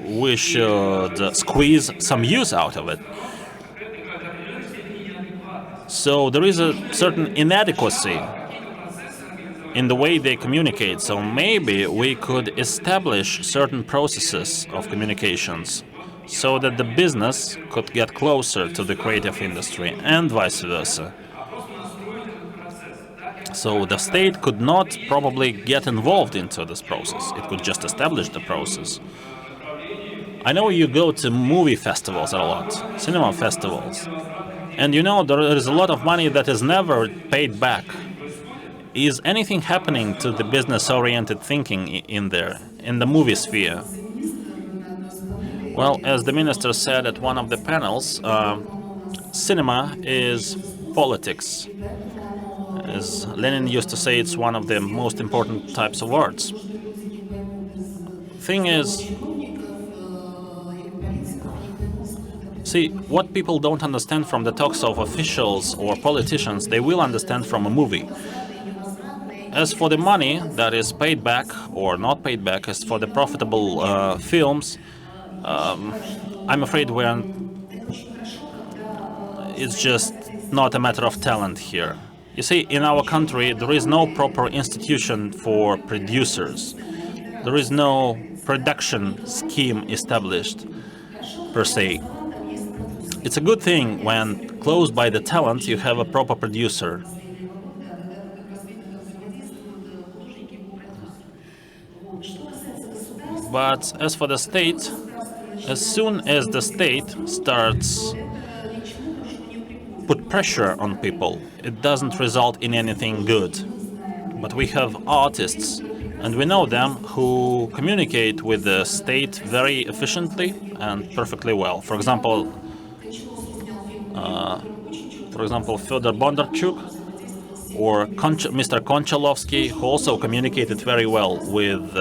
We should squeeze some use out of it. So there is a certain inadequacy in the way they communicate. So maybe we could establish certain processes of communications so that the business could get closer to the creative industry and vice versa. So the state could not probably get involved into this process. It could just establish the process. I know you go to movie festivals a lot, cinema festivals, and you know there is a lot of money that is never paid back. Is anything happening to the business-oriented thinking in there, in the movie sphere? Well, as the minister said at one of the panels, cinema is politics. As Lenin used to say, it's one of the most important types of arts. Thing is, see, what people don't understand from the talks of officials or politicians, they will understand from a movie. As for the money that is paid back or not paid back, as for the profitable films, I'm afraid it's just not a matter of talent here. You see, in our country, there is no proper institution for producers. There is no production scheme established, per se. It's a good thing when, close by the talent, you have a proper producer. But as for the state, as soon as the state starts put pressure on people, it doesn't result in anything good. But we have artists, and we know them, who communicate with the state very efficiently and perfectly well. For example, Fyodor Bondarchuk or Mr. Konchalovsky, who also communicated very well with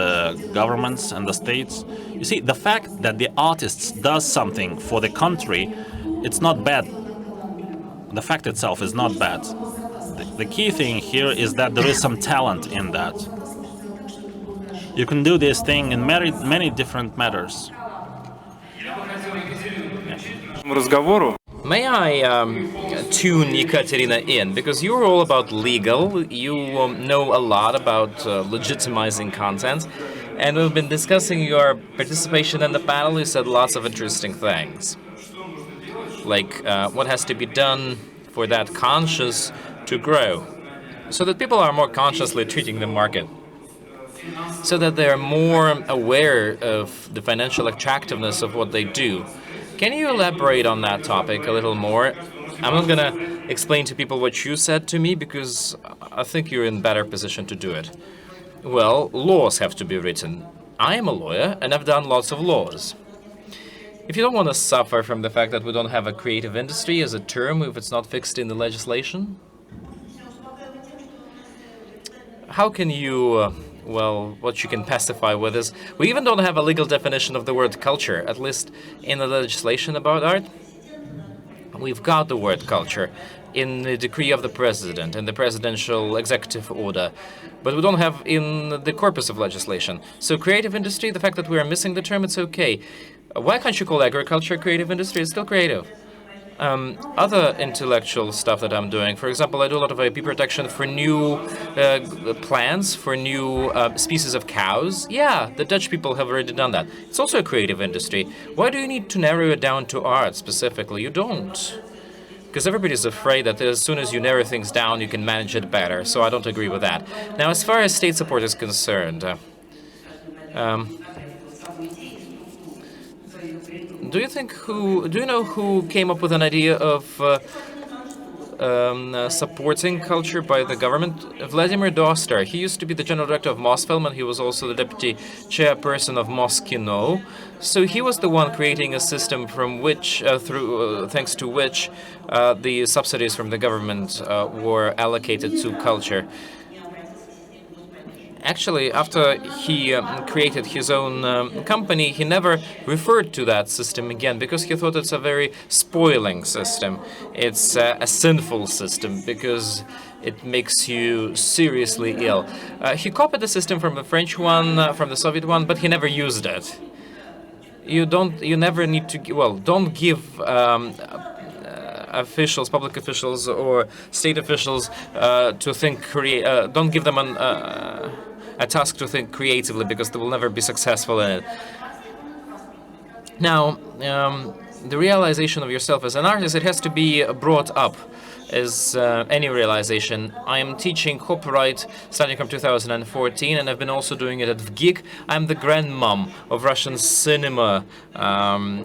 governments and the states. You see, the fact that the artists does something for the country, it's not bad. The fact itself is not bad. The key thing here is that there is some talent in that. You can do this thing in many different matters. May I tune Ekaterina in? Because you're all about legal, you know a lot about legitimizing content, and we've been discussing your participation in the panel. You said lots of interesting things. Like what has to be done for that conscious to grow, so that people are more consciously treating the market, so that they're more aware of the financial attractiveness of what they do. Can you elaborate on that topic a little more? I'm not going to explain to people what you said to me, because I think you're in a better position to do it. Well, laws have to be written. I am a lawyer, and I've done lots of laws. If you don't want to suffer from the fact that we don't have a creative industry as a term, if it's not fixed in the legislation, how can you, well, what you can pacify with is, we even don't have a legal definition of the word culture, at least in the legislation about art. We've got the word culture in the decree of the president, in the presidential executive order, but we don't have in the corpus of legislation. So creative industry, the fact that we are missing the term, it's okay. Why can't you call agriculture creative industry? It's still creative. Other intellectual stuff that I'm doing, for example, I do a lot of IP protection for new plants, for new species of cows. Yeah, the Dutch people have already done that. It's also a creative industry. Why do you need to narrow it down to art specifically? You don't. Because everybody's afraid that as soon as you narrow things down, you can manage it better. So I don't agree with that. Now, as far as state support is concerned, do you know who came up with an idea of supporting culture by the government? Vladimir Dostar. He used to be the general director of Mosfilm, and he was also the deputy chairperson of Moskino. So he was the one creating a system from which, thanks to which, the subsidies from the government were allocated to culture. Actually, after he created his own company, he never referred to that system again, because he thought it's a very spoiling system. It's a sinful system, because it makes you seriously ill. He copied the system from the French one, from the Soviet one, but he never used it. You never need to, well, don't give officials, public officials, or state officials to think, don't give them a task to think creatively, because they will never be successful in it. Now, the realization of yourself as an artist, it has to be brought up as any realization. I am teaching copyright starting from 2014, and I've been also doing it at VGIG. I'm the grandmom of Russian cinema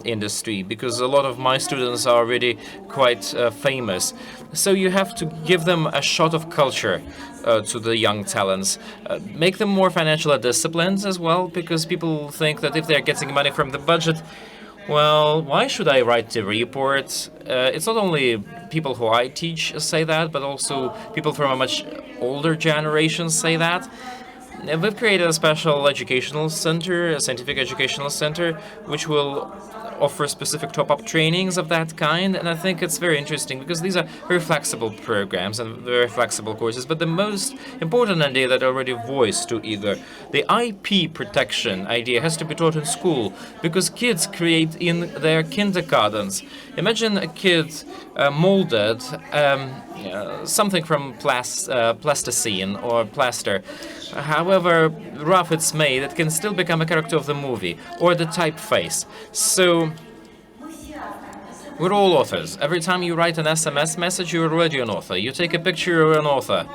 industry, because a lot of my students are already quite famous. So you have to give them a shot of culture to the young talents. Make them more financially disciplined as well, because people think that if they're getting money from the budget, well, why should I write the report? It's not only people who I teach say that, but also people from a much older generation say that. We've created a special educational center, a scientific educational center, which will offer specific top-up trainings of that kind, and I think it's very interesting because these are very flexible programs and very flexible courses. But the most important idea that I already voiced to Igor, the IP protection idea, has to be taught in school, because kids create in their kindergartens. Imagine a kid molded something from plasticine or plaster. However rough it's made, it can still become a character of the movie or the typeface. So we're all authors. Every time you write an SMS message, you're already an author. You take a picture, you're an author.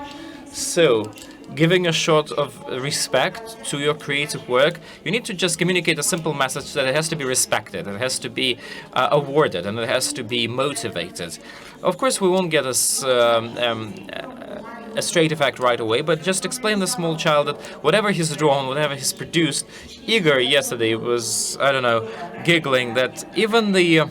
So giving a shot of respect to your creative work, you need to just communicate a simple message that it has to be respected, it has to be awarded, and it has to be motivated. Of course, we won't get a straight effect right away, but just explain the small child that whatever he's drawn, whatever he's produced. Igor yesterday was, I don't know, giggling that even the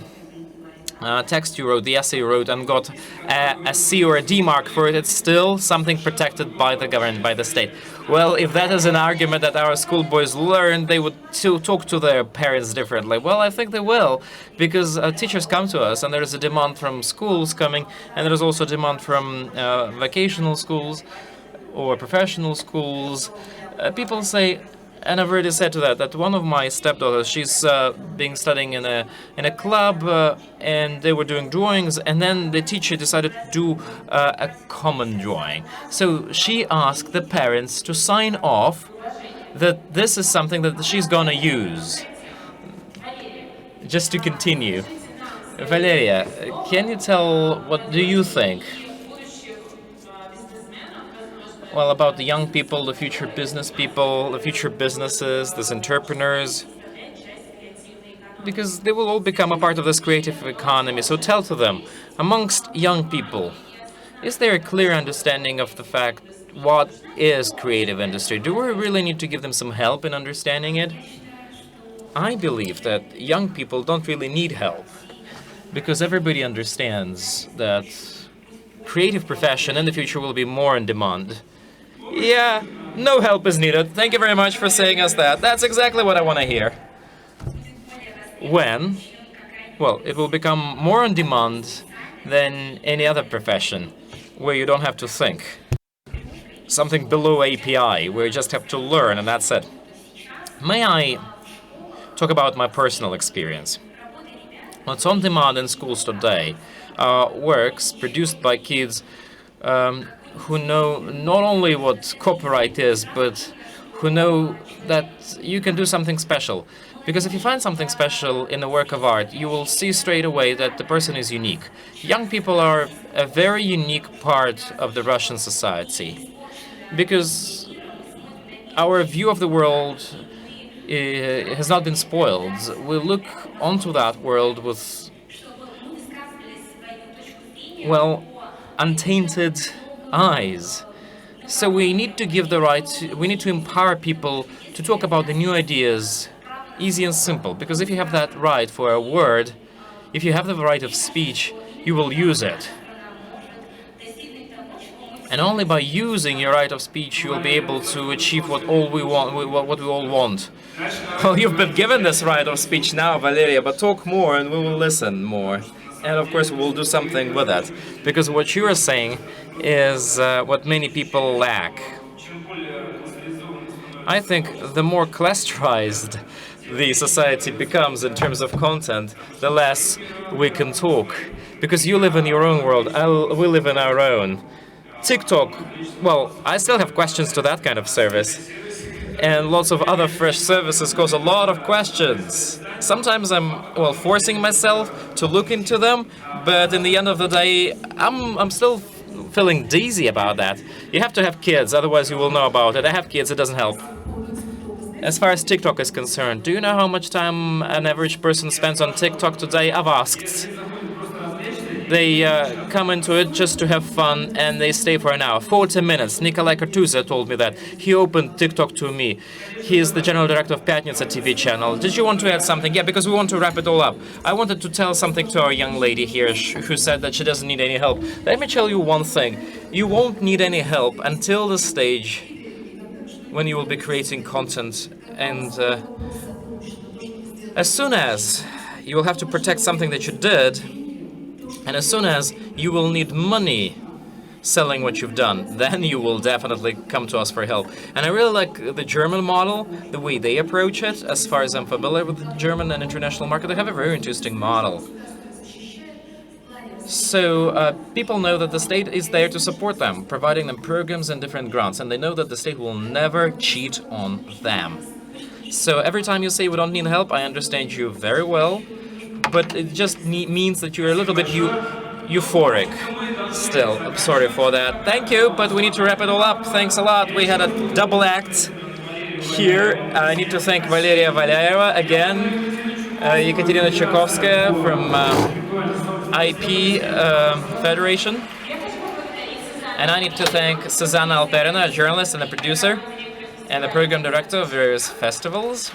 text you wrote, the essay you wrote, and got a C or a D mark for it, it's still something protected by the government, by the state. Well, if that is an argument that our schoolboys learn, they would talk to their parents differently. Well, I think they will, because teachers come to us, and there is a demand from schools coming, and there is also a demand from vocational schools or professional schools. People say, and I've already said to that one of my stepdaughters, she's being studying in a club, and they were doing drawings, and then the teacher decided to do a common drawing. So she asked the parents to sign off that this is something that she's gonna use. Just to continue, Valeria, can you tell what do you think? Well, about the young people, the future business people, the future businesses, these entrepreneurs, because they will all become a part of this creative economy. So tell to them, amongst young people, is there a clear understanding of the fact what is creative industry? Do we really need to give them some help in understanding it? I believe that young people don't really need help, because everybody understands that creative profession in the future will be more in demand. Yeah, no help is needed. Thank you very much for saying us that. That's exactly what I want to hear. When? Well, it will become more on demand than any other profession, where you don't have to think. Something below API, where you just have to learn, and that's it. May I talk about my personal experience? What's on demand in schools today are works produced by kids who know not only what copyright is, but who know that you can do something special. Because if you find something special in a work of art, you will see straight away that the person is unique. Young people are a very unique part of the Russian society, because our view of the world has not been spoiled. We look onto that world with, well, untainted eyes. So we need to give the right, we need to empower people to talk about the new ideas, easy and simple, because if you have that right for a word, if you have the right of speech, you will use it. And only by using your right of speech, you will be able to achieve what we all want. Well, you've been given this right of speech now, Valeria, but talk more and we will listen more. And of course, we'll do something with it, because what you are saying is what many people lack. I think the more clusterized the society becomes in terms of content, the less we can talk. Because you live in your own world, we live in our own. TikTok, well, I still have questions to that kind of service. and lots of other fresh services cause a lot of questions. Sometimes I'm, well, forcing myself to look into them, but in the end of the day, I'm still feeling dizzy about that. You have to have kids, otherwise you will know about it. I have kids, it doesn't help. As far as TikTok is concerned, do you know how much time an average person spends on TikTok today? I've asked. They come into it just to have fun, and they stay for an hour, 40 minutes. Nikolai Kartuza told me that. He opened TikTok to me. He is the general director of Pyatnitsa TV channel. Did you want to add something? Yeah, because we want to wrap it all up. I wanted to tell something to our young lady here who said that she doesn't need any help. Let me tell you one thing. You won't need any help until the stage when you will be creating content, and as soon as you will have to protect something that you did, and as soon as you will need money selling what you've done, then you will definitely come to us for help. And I really like the German model, the way they approach it. As far as I'm familiar with the German and international market, they have a very interesting model. So people know that the state is there to support them, providing them programs and different grants, and they know that the state will never cheat on them. So every time you say we don't need help, I understand you very well, but it just means that you're a little bit euphoric still. I'm sorry for that. Thank you, but we need to wrap it all up. Thanks a lot. We had a double act here. I need to thank Valeria Valyeva again, Ekaterina Tchaikovskaya from IP Federation, and I need to thank Susanna Alperina, a journalist and a producer, and the program director of various festivals.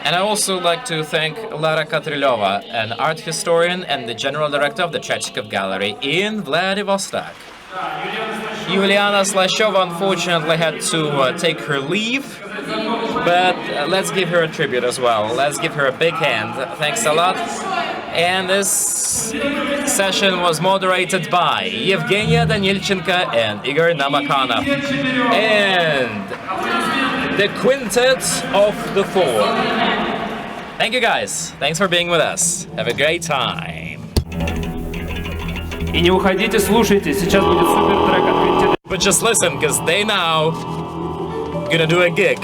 And I also like to thank Lara Katrilova, an art historian and the general director of the Tretyakov Gallery in Vladivostok. Yuliana Slashova unfortunately had to take her leave, but let's give her a tribute as well. Let's give her a big hand. Thanks a lot. And this session was moderated by Evgenia Danilchenko and Igor Namakanov. And the quintet of the four. Thank you guys. Thanks for being with us. Have a great time. И не уходите, слушайте. Сейчас будет супер трек от квинтета. But just listen, because they now gonna do a gig.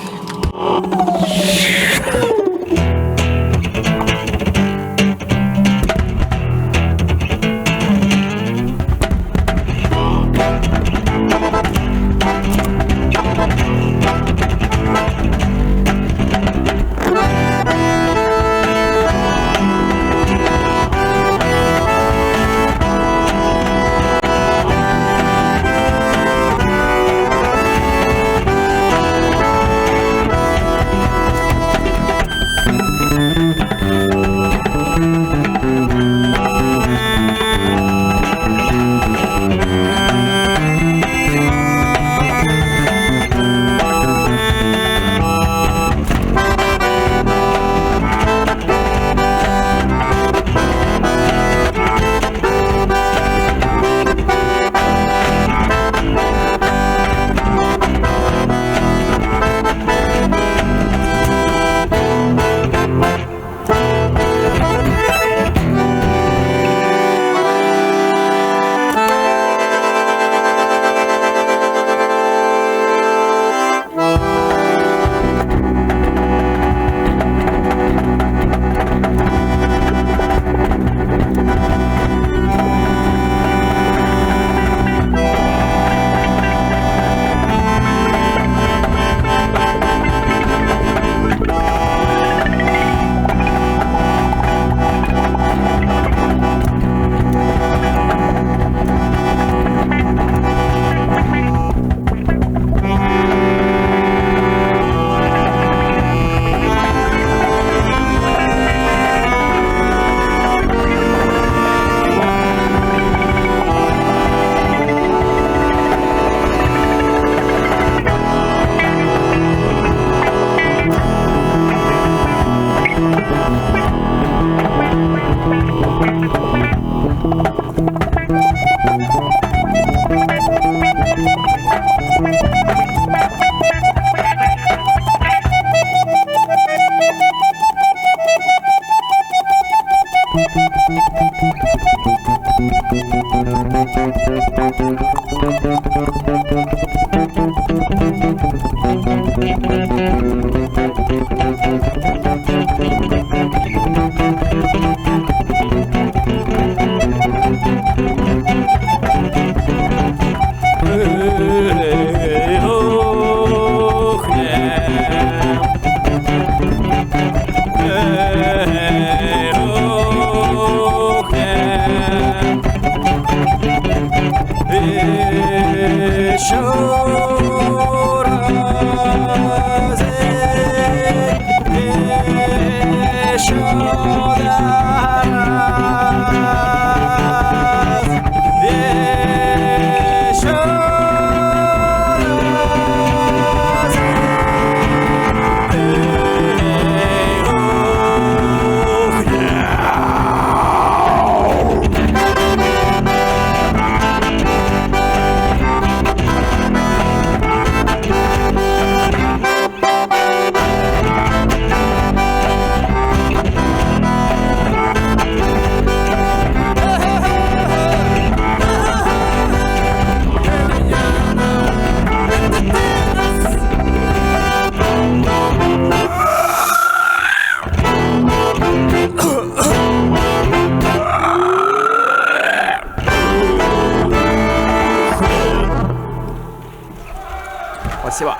Спасибо.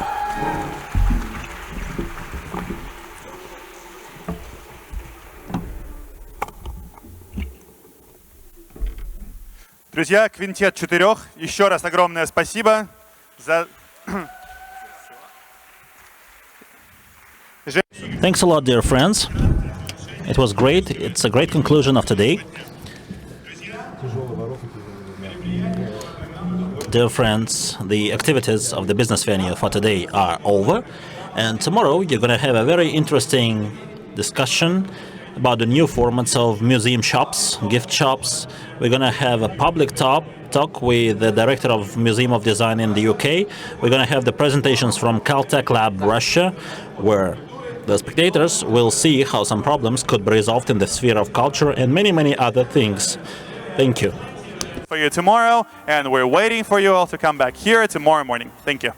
Друзья, квинтет четырех, еще раз огромное спасибо за... Thanks a lot, dear friends. It was great. It's a great conclusion of today. Dear friends, the activities of the business venue for today are over, and tomorrow you're going to have a very interesting discussion about the new formats of museum shops, gift shops. We're going to have a public talk with the director of Museum of Design in the UK. We're going to have the presentations from Caltech Lab Russia, where the spectators will see how some problems could be resolved in the sphere of culture and many, many other things. Thank you. For you tomorrow, and we're waiting for you all to come back here tomorrow morning. Thank you.